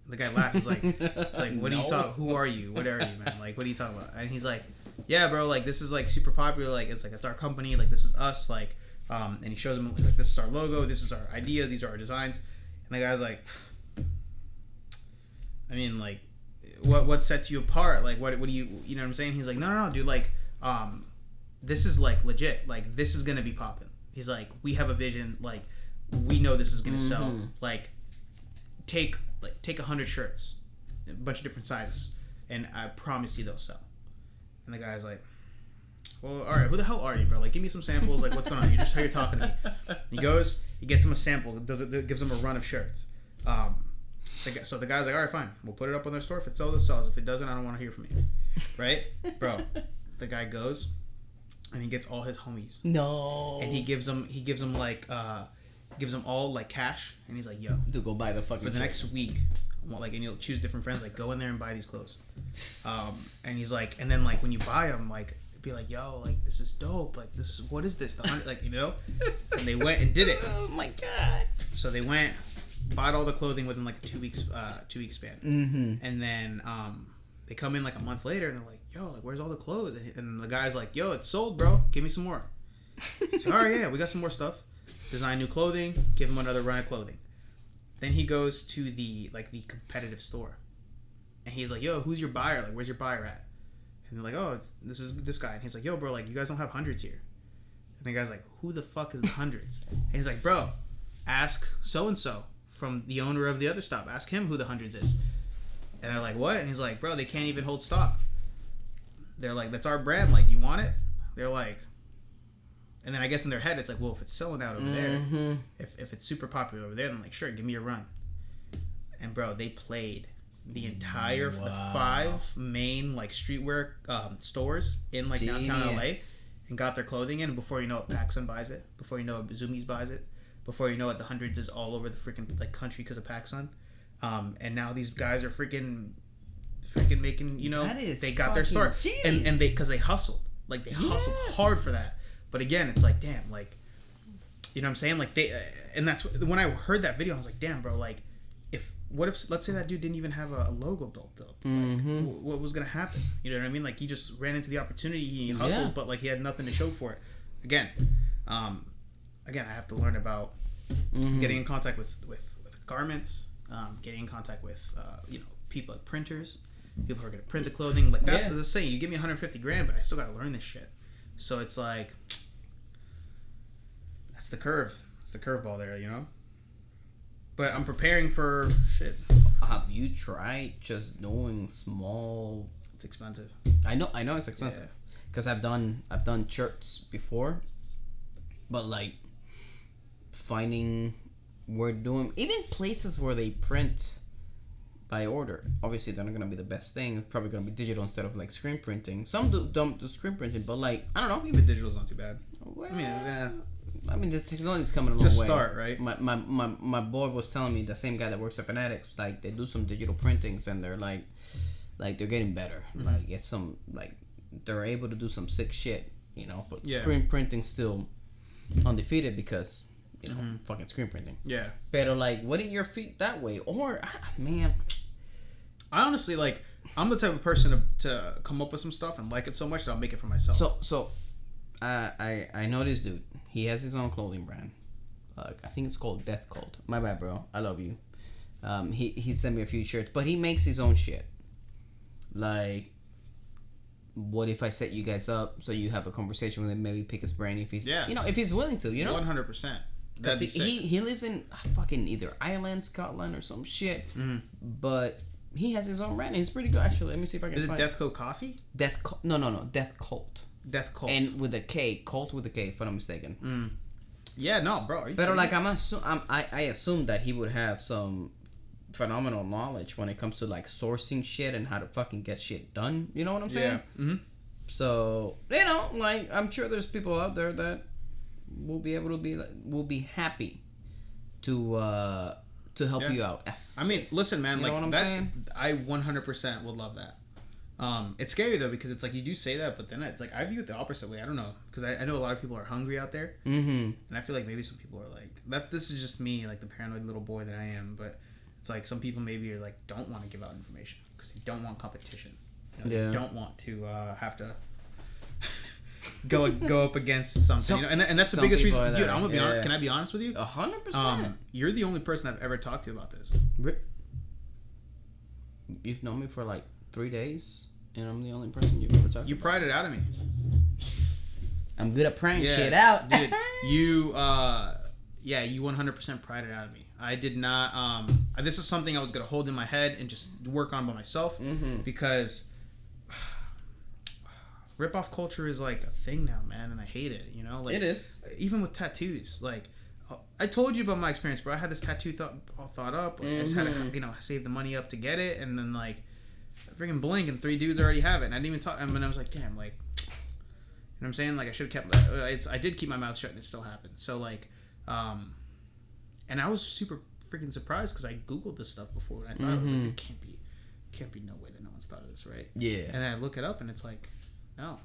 the guy laughs. He's like, "What are you talking? Who are you? What are you, man? Like, what are you talking about?" And he's like, "Yeah, bro, like this is like super popular. Like it's our company. Like this is us. Like." And he shows him like, "This is our logo. This is our idea. These are our designs." And the guy's like, "I mean, like, what sets you apart? Like, what do you know what I'm saying?" He's like, "No, dude. Like, this is like legit. Like, this is gonna be popping." He's like, "We have a vision. Like, we know this is gonna sell. Like, take 100 shirts, a bunch of different sizes, and I promise you they'll sell." And the guy's like, "Well, all right, who the hell are you, bro? Like, give me some samples. Like, what's going on? How you're talking to me?" He goes, he gets him a sample, gives him a run of shirts. So the guy's like, "All right, fine. We'll put it up on their store. If it sells, it sells. If it doesn't, I don't want to hear from you." Right? Bro, the guy goes, and he gets all his homies. No. And he gives them all, like, cash. And he's like, "Yo. To go buy the fucking for the next week, and you'll choose different friends. Like, go in there and buy these clothes." And he's like, and then, like, when you buy them, like, be like, "Yo, like, this is dope. Like, what is this? The 100, like, And they went and did it. Oh my god. So they went, bought all the clothing within like a 2 weeks span. And then they come in like a month later and they're like, "Yo, like, where's all the clothes?" And the guy's like, "Yo, it's sold, bro. Give me some more." He's like, "All right, yeah, we got some more stuff." Design new clothing, give him another run of clothing. Then he goes to the competitive store, and he's like, "Yo, who's your buyer? Like, where's your buyer at?" And they're like, "Oh, this is this guy." And he's like, "Yo, bro, like, you guys don't have Hundreds here." And the guy's like, "Who the fuck is the Hundreds?" And he's like, "Bro, ask so and so from the owner of the other stop. Ask him who the Hundreds is." And they're like, "What?" And he's like, "Bro, they can't even hold stock." They're like, "That's our brand. Like, you want it?" They're like, and then I guess in their head it's like, "Well, if it's selling out over there, if it's super popular over there, then like, sure, give me a run." And bro, they played the entire the 5 main like streetwear stores in like downtown LA and got their clothing in. And before you know it, PacSun buys it. Before you know it, Zoomies buys it. Before you know it, the Hundreds is all over the freaking like country because of PacSun. And now these guys are freaking making, they got their start. And they, because they hustled. Like, they hustled hard for that. But again, it's like, damn, like, you know what I'm saying? Like, they, and that's, when I heard that video, I was like, damn, bro, like, what if, let's say that dude didn't even have a logo built up? Like, what was going to happen? You know what I mean? Like, he just ran into the opportunity, he hustled, but, like, he had nothing to show for it. Again, again, I have to learn about getting in contact with garments, getting in contact with people like printers, people who are gonna print the clothing. Like that's the saying. You give me $150,000, but I still gotta learn this shit. So it's like that's the curve. It's the curveball there, you know. But I'm preparing for shit. Have you tried just doing small? It's expensive. I know it's expensive because I've done shirts before, but like finding even places where they print by order. Obviously, they're not gonna be the best thing. It's probably gonna be digital instead of like screen printing. Some do screen printing, but like I don't know. Even digital's not too bad. Well, yeah. I mean, this technology's coming a long way. Just start, right? My boy was telling me, the same guy that works at Fanatics, like they do some digital printings and they're like they're getting better. Like it's some they're able to do some sick shit, you know. But screen printing still undefeated because fucking screen printing. Yeah. But like, wouldn't your feet that way? Or man, I honestly I'm the type of person to come up with some stuff and like it so much that I'll make it for myself. So I know this dude. He has his own clothing brand. I think it's called Death Cult. My bad, bro. I love you. He sent me a few shirts, but he makes his own shit. Like, what if I set you guys up so you have a conversation with him? Maybe pick his brain if he's if he's willing to. 100%. Because he lives in fucking either Ireland, Scotland, or some shit. But he has his own brand. And it's pretty good actually. Let me see if I can. Is it Death Cult Coffee? Death Cult? No. Death Cult. Death Cult. And with a K, Cult with a K, if I'm not mistaken. Yeah, no, bro. But like, I assume that he would have some phenomenal knowledge when it comes to like sourcing shit and how to fucking get shit done. You know what I'm saying? Yeah. So like, I'm sure there's people out there that will be happy to help you out. I mean, listen, man. You know what I'm saying? I 100% would love that. It's scary though because it's like you do say that, but then it's like I view it the opposite way. I don't know because I know a lot of people are hungry out there, and I feel like maybe some people are like that. This is just me, like the paranoid little boy that I am. But it's like some people maybe are like don't want to give out information because they don't want competition. They don't want to have to go up against something. And that's the biggest reason. Dude, I'm gonna be honest. Can I be honest with you? 100%. You're the only person I've ever talked to about this. You've known me for like 3 days, and I'm the only person you've ever talked to. You pried it out of me. I'm good at prying shit out. Dude, you 100% pried it out of me. I did not, this was something I was going to hold in my head and just work on by myself, because rip-off culture is like a thing now, man, and I hate it, you know? Like, it is. Even with tattoos, like, I told you about my experience, bro. I had this tattoo all thought up. Like, I just had to, save the money up to get it, and then, like, freaking blink and 3 dudes already have it, and I didn't even talk. And I was like, damn, like, you know what I'm saying? Like, I should have kept. I did keep my mouth shut, and it still happened. So like, and I was super freaking surprised because I googled this stuff before, and I thought it was like, it can't be no way that no one's thought of this, right? Yeah. And then I look it up, and it's like, no.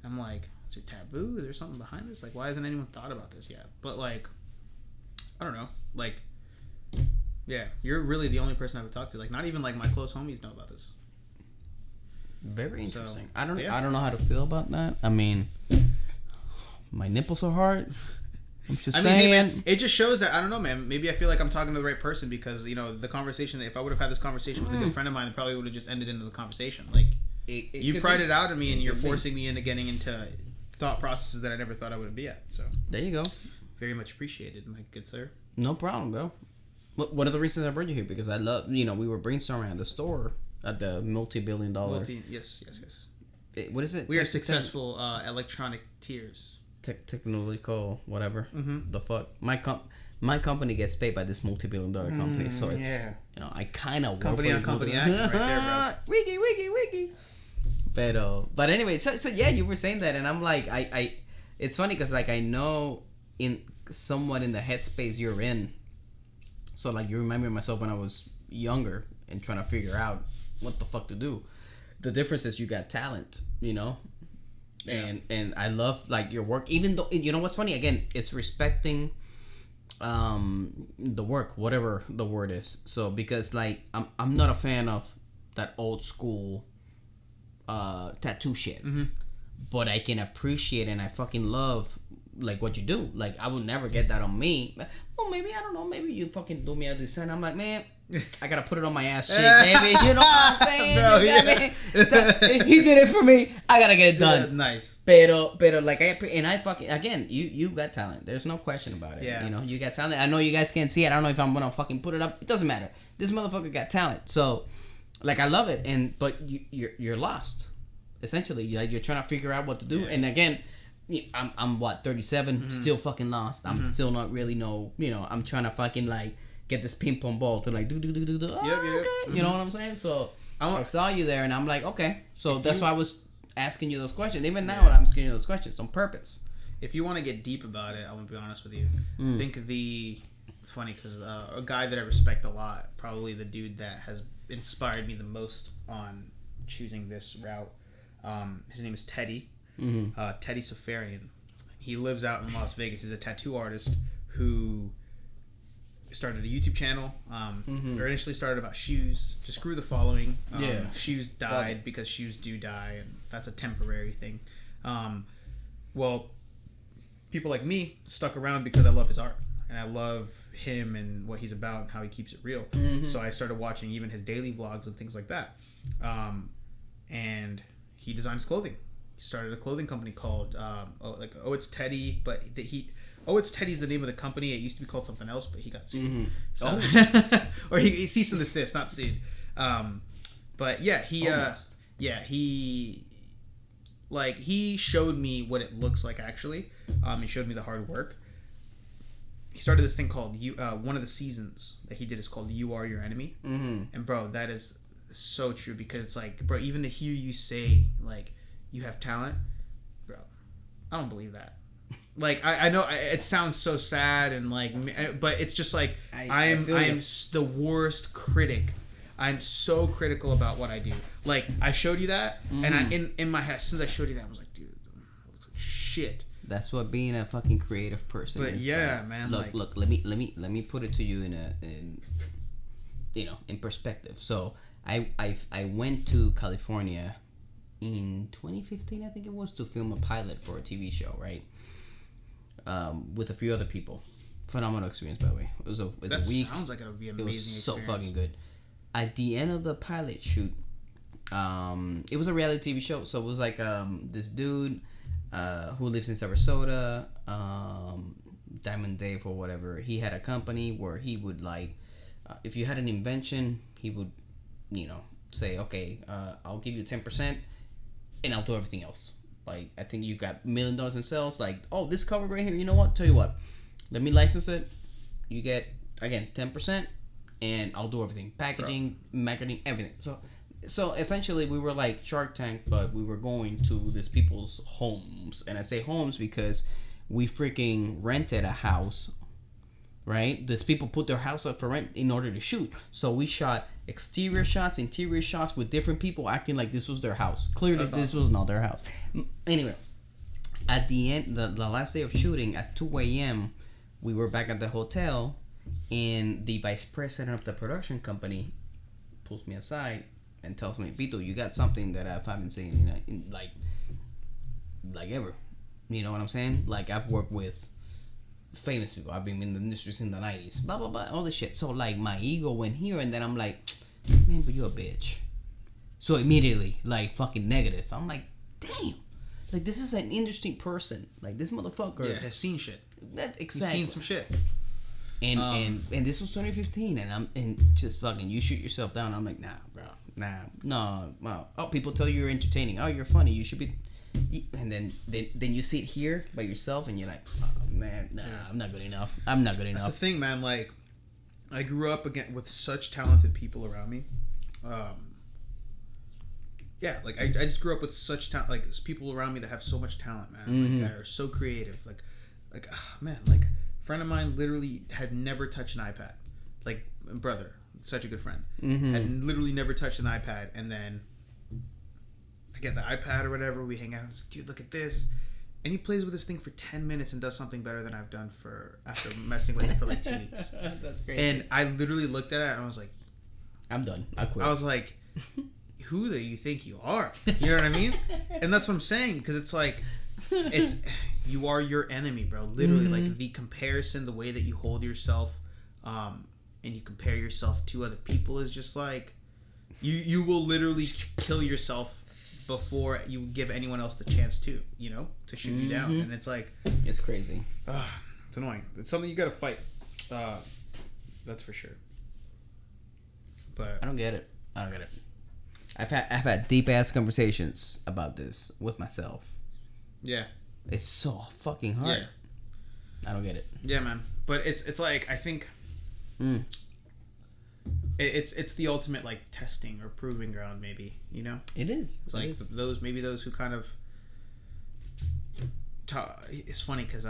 I'm like, is there taboo? Is there something behind this? Like, why hasn't anyone thought about this yet? But like, I don't know, like. Yeah, you're really the only person I would talk to. Like, not even like my close homies know about this. Very interesting. So, I don't know how to feel about that. I mean, my nipples are hard. I'm just saying. Hey, man, it just shows that I don't know, man. Maybe I feel like I'm talking to the right person because the conversation. If I would have had this conversation with a good friend of mine, it probably would have just ended into the conversation. Like, you pried it out of me, and you're forcing me into getting into thought processes that I never thought I would be at. So there you go. Very much appreciated, my good sir. No problem, bro. One of the reasons I brought you here because I love, we were brainstorming at the store at the multi-billion-dollar. Yes. What is it? We are successful electronic tiers. Technological, whatever. The fuck. My company gets paid by this multi-billion-dollar company, so it's I kind of company on company act right there, bro. Wiki. But anyway, so yeah, you were saying that, and I'm like, I it's funny because like I know somewhat in the headspace you're in. So, like, you remind me of myself when I was younger and trying to figure out what the fuck to do. The difference is you got talent, Yeah. And I love, like, your work. Even though, you know what's funny? Again, it's respecting the work, whatever the word is. So, because, like, I'm not a fan of that old school tattoo shit. But I can appreciate and I fucking love like what you do. Like I would never get that on me. Well, maybe I don't know. Maybe you fucking do me a design. I'm like, man, I gotta put it on my ass cheek, baby. You know what I'm saying? Bro, He did it for me. I gotta get it done. Nice. Pero like I fucking again, you got talent. There's no question about it. Yeah. You know, you got talent. I know you guys can't see it. I don't know if I'm gonna fucking put it up. It doesn't matter. This motherfucker got talent. So, like, I love it. But you're lost. Essentially, like you're trying to figure out what to do. And again, I'm what 37, still fucking lost. I'm still not really I'm trying to fucking like get this ping pong ball to like do. Okay. You know what I'm saying? So I saw you there, and I'm like, okay. So that's why I was asking you those questions. Even now, I'm asking you those questions on purpose. If you want to get deep about it, I'm gonna be honest with you. Think it's funny because a guy that I respect a lot, probably the dude that has inspired me the most on choosing this route. His name is Teddy. Teddy Safarian. He lives out in Las Vegas. He's a tattoo artist who started a YouTube channel. Or initially started about shoes. Just grew the following. Shoes died because shoes do die, and that's a temporary thing. Well, people like me stuck around because I love his art and I love him and what he's about and how he keeps it real. So I started watching even his daily vlogs and things like that. And he designs clothing. He started a clothing company called It's Teddy, but It's Teddy's the name of the company. It used to be called something else, but he got sued. So, or he ceased and desist, not sued. But yeah, he showed me what it looks like actually. He showed me the hard work. He started this thing called one of the seasons that he did is called "You Are Your Enemy," and bro, that is so true because it's like, bro, even to hear you say like you have talent, bro, I don't believe that. Like I know it sounds so sad and like, but it's just like I am the worst critic. I'm so critical about what I do. Like I showed you that, and I in my head as soon as I showed you that, I was like, dude, it looks like shit. That's what being a fucking creative person is. But yeah, like, man. Look. Let me put it to you in perspective. So I went to California in 2015, I think it was, to film a pilot for a TV show, right? With a few other people. Phenomenal experience, by the way. It was a week. Sounds like it would be an amazing experience. So fucking good. At the end of the pilot shoot, it was a reality TV show. So it was like this dude who lives in Sarasota, Diamond Dave or whatever. He had a company where he would like, if you had an invention, he would, say, okay, I'll give you 10%, and I'll do everything else. Like, I think you got $1 million in sales. Like, oh, this cover right here, you know what? Tell you what, let me license it. You get, again, 10%, and I'll do everything. Packaging, marketing, everything. So essentially, we were like Shark Tank, but we were going to these people's homes. And I say homes because we freaking rented a house, right? These people put their house up for rent in order to shoot. So we shot exterior shots, interior shots with different people acting like this was their house. Clearly, this was not their house. Anyway, at the end, the last day of shooting, at 2 a.m., we were back at the hotel, and the vice president of the production company pulls me aside and tells me, Vito, you got something that I haven't seen in like ever. You know what I'm saying? Like, I've worked with famous people. I've been in the industry since the 90s. Blah, blah, blah. All this shit. So, like, my ego went here, and then I'm like, man, but you're a bitch. So, immediately, like, fucking negative. I'm like, damn. Like, this is an interesting person. Like, this motherfucker. Yeah, has seen shit. Exactly. He's seen some shit. And this was 2015, and just fucking, you shoot yourself down. I'm like, nah, bro. No. Oh, people tell you you're entertaining. Oh, you're funny. You should be. And then you sit here by yourself, and you're like, oh, man, nah, I'm not good enough. That's the thing, man. Like, I grew up again with such talented people around me. Yeah, like I just grew up with such talent, like people around me that have so much talent, man. Like, that are so creative. Like, man, like a friend of mine literally had never touched an iPad. Like, brother, such a good friend, had literally never touched an iPad, and then I get the iPad or whatever. We hang out. And I was like, dude, look at this. And he plays with this thing for 10 minutes and does something better than I've done after messing with it for like 2 weeks. That's crazy. And I literally looked at it and I was like, I'm done. I quit. I was like, who do you think you are? You know what I mean? And that's what I'm saying, because it's like, you are your enemy, bro. Literally, like the comparison, the way that you hold yourself, and you compare yourself to other people is just like you will literally kill yourself before you give anyone else the chance to shoot you down. And it's like, it's crazy. It's annoying. It's something you gotta fight. That's for sure. But I don't get it. I've had deep ass conversations about this with myself. Yeah. It's so fucking hard. Yeah. I don't get it. Yeah, man. But it's like, I think it's the ultimate like testing or proving ground, maybe, It is. It's like those who kind of it's funny because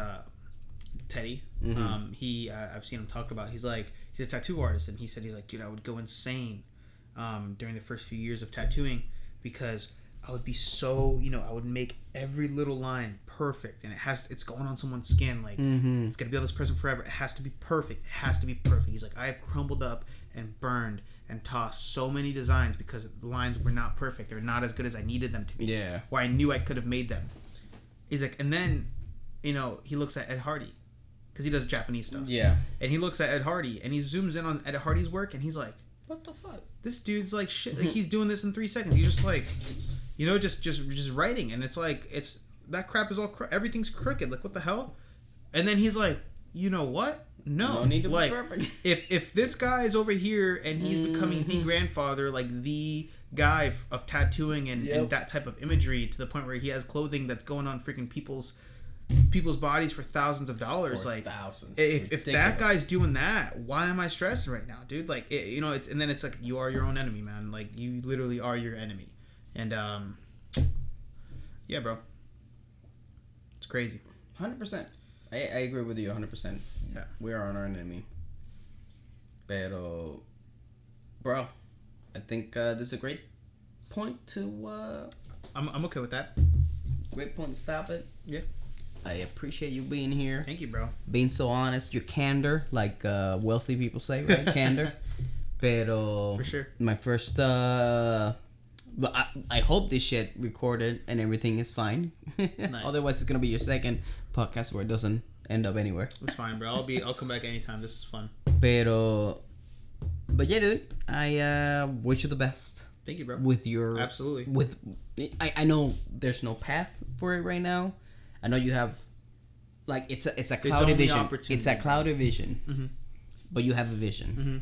Teddy, I've seen him talk about, he's a tattoo artist, and he's like, dude, I would go insane during the first few years of tattooing because I would be so, I would make every little line perfect, and it's going on someone's skin, like it's gonna be on this person forever. It has to be perfect. He's like, I have crumbled up and burned and tossed so many designs because the lines were not perfect. They're not as good as I needed them to be. Yeah. Where I knew I could have made them. He's like, and then, he looks at Ed Hardy because he does Japanese stuff. Yeah. And he looks at Ed Hardy and he zooms in on Ed Hardy's work, and he's like, what the fuck? This dude's like shit. Like, he's doing this in 3 seconds. He's just like, just writing, and it's like, that crap is all everything's crooked. Like, what the hell? And then he's like, you know what? No need to like be perfect. if this guy is over here and he's becoming the grandfather, like the guy of tattooing and that type of imagery, to the point where he has clothing that's going on freaking people's bodies for thousands of dollars. For like thousands. If that guy's doing that, why am I stressing right now, dude? Like, it's, and then it's like, you are your own enemy, man. Like, you literally are your enemy. And yeah, bro, it's crazy. 100%. I agree with you 100%. Yeah, we are our enemy. Pero, bro, I think this is a great point to. I'm okay with that. Great point to stop it. Yeah. I appreciate you being here. Thank you, bro. Being so honest, your candor, like wealthy people say, right? Candor. Pero, for sure. My first. But I hope this shit recorded and everything is fine. Nice. Otherwise, it's gonna be your second podcast where it doesn't end up anywhere. It's fine, bro. I'll come back anytime. This is fun. But yeah, dude, I wish you the best. Thank you, bro. With your absolutely. I know there's no path for it right now. I know you have, like, it's a cloudy vision. It's a cloudy vision. Mm-hmm. But you have a vision. Mm-hmm.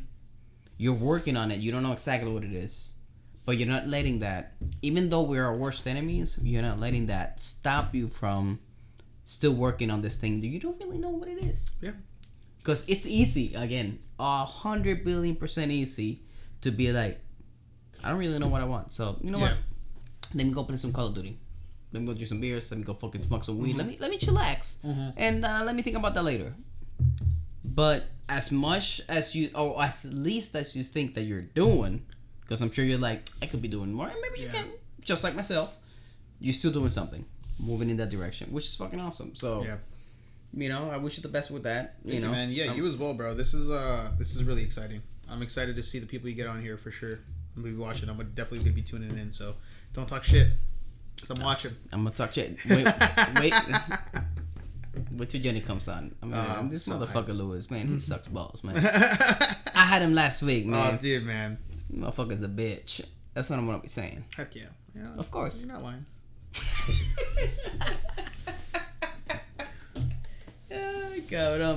You're working on it. You don't know exactly what it is. But you're not letting that, even though we're our worst enemies, you're not letting that stop you from still working on this thing that you don't really know what it is. Yeah. Because it's easy, again, 100 billion% easy to be like, I don't really know what I want. So, you know what? Let me go play some Call of Duty. Let me go drink some beers. Let me go fucking smoke some weed. Let me chillax. Mm-hmm. And let me think about that later. But as much as you, or as least as you think that you're doing, because I'm sure you're like, I could be doing more. And maybe you can. Just like myself. You're still doing something. Moving in that direction. Which is fucking awesome. So, I wish you the best with that. You know, man. Yeah, you as well, bro. This is really exciting. I'm excited to see the people you get on here for sure. I'm going to be watching. I'm definitely going to be tuning in. So, don't talk shit. Because I'm watching. I'm going to talk shit. Wait. Wait till Jenny comes on. I mean, this motherfucker Luiz, man, he sucks balls, man. I had him last week, man. Oh, dude, man. Motherfucker's a bitch. That's what I'm gonna be saying. Heck yeah. Of course. You're not lying.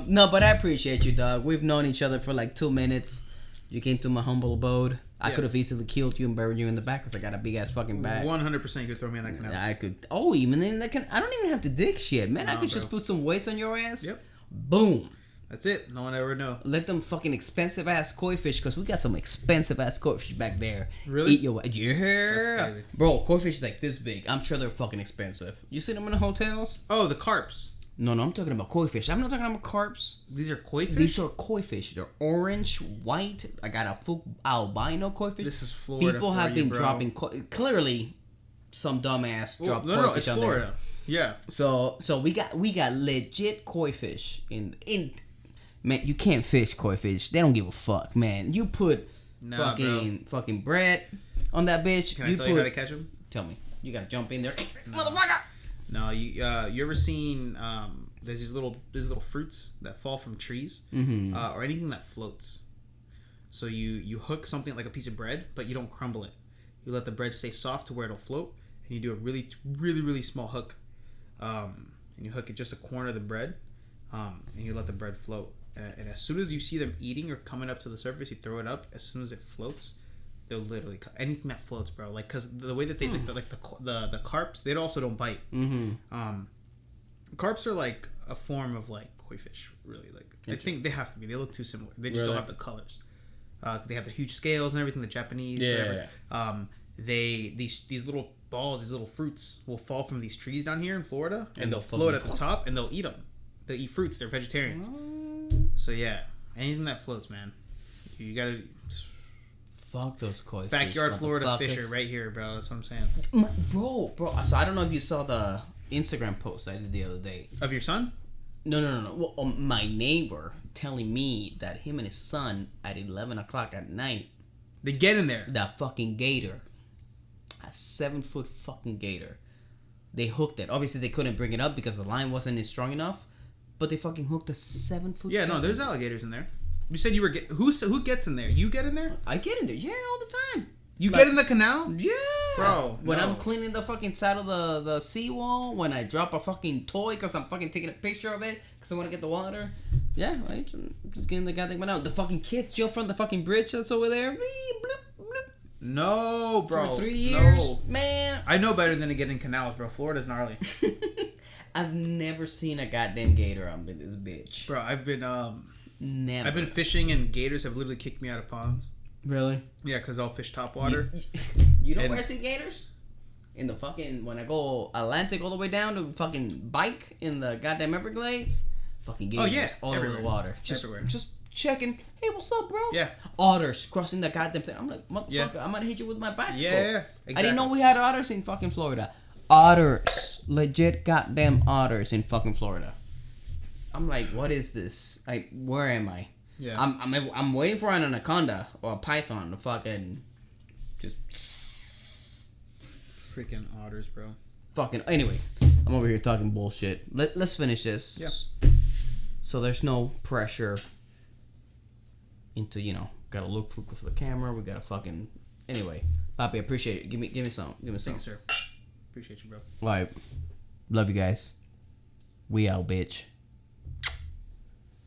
No, but I appreciate you, dog. We've known each other for like 2 minutes. You came to my humble abode. I could have easily killed you and buried you in the back because I got a big ass fucking bag. 100% you could throw me in that canal. I could. Oh, even in that canal. I don't even have to dig shit, man. I could just put some weights on your ass. Yep. Boom. That's it. No one ever know. Let them fucking expensive ass koi fish, because we got some expensive ass koi fish back there. Really? Eat your That's crazy. Bro, koi fish is like this big. I'm sure they're fucking expensive. You see them in the hotels? Oh, the carps. No, I'm talking about koi fish. I'm not talking about carps. These are koi fish? These are koi fish. They're orange, white. I got a full albino koi fish. This is Florida. People have been dropping clearly some dumbass dropped koi fish it's on Florida. There. Yeah. So we got legit koi fish in man, you can't fish koi fish. They don't give a fuck, man. You put fucking bread on that bitch. Can I tell you how to catch them? Tell me. You gotta jump in there. Motherfucker! No, you ever seen there's these little fruits that fall from trees, or anything that floats. So you hook something like a piece of bread, but you don't crumble it. You let the bread stay soft to where it'll float, and you do a really really small hook, and you hook it just a corner of the bread, and you let the bread float. And as soon as you see them eating or coming up to the surface, you throw it up. As soon as it floats, they'll literally cut anything that floats, bro. Like, cause the way that they the carps, they also don't bite. Carps are like a form of like koi fish, really. Like, I think they have to be. They look too similar. They just don't have the colors. They have the huge scales and everything. The Japanese, whatever. These little balls, these little fruits will fall from these trees down here in Florida, and they'll float at the top, and they'll eat them. They'll eat fruits. They're vegetarians. So yeah, anything that floats, man. You gotta. Fuck those koi fish. Backyard Florida fisher right here, bro. That's what I'm saying. Bro. So I don't know if you saw the Instagram post I did the other day. Of your son? No. Well, my neighbor telling me that him and his son at 11 o'clock at night. They get in there. That fucking gator. A 7-foot fucking gator. They hooked it. Obviously, they couldn't bring it up because the line wasn't strong enough. But they fucking hooked a 7-foot. Yeah, no, there's alligators in there. You said you were who gets in there? You get in there? I get in there, yeah, all the time. You get in the canal? Yeah, bro. When I'm cleaning the fucking side of the seawall, when I drop a fucking toy because I'm fucking taking a picture of it because I want to get the water. Yeah, I'm just getting the goddamn one out. The fucking kids jump from the fucking bridge that's over there. Bloop, bloop. No, bro. For 3 years, man. I know better than to get in canals, bro. Florida's gnarly. I've never seen a goddamn gator on this bitch. Bro, I've been never. I've been fishing and gators have literally kicked me out of ponds. Really? Yeah, because I'll fish top water. You know where I see gators? In the fucking, when I go Atlantic all the way down to fucking bike in the goddamn Everglades. Fucking gators all over the water. Everywhere. Just checking. Hey, what's up, bro? Yeah. Otters crossing the goddamn thing. I'm like, motherfucker, I'm gonna hit you with my bicycle. Yeah, exactly. I didn't know we had otters in fucking Florida. Otters. Legit goddamn otters in fucking Florida. I'm like, what is this? Like, where am I? Yeah. I'm waiting for an anaconda or a python to fucking just freaking otters, bro. Fucking anyway, I'm over here talking bullshit. Let's finish this. Yeah. So there's no pressure into, gotta look for the camera. We gotta fucking anyway. Papi, I appreciate it. Give me some. Thanks, sir. Appreciate you, bro. All right. Love you guys. We out, bitch.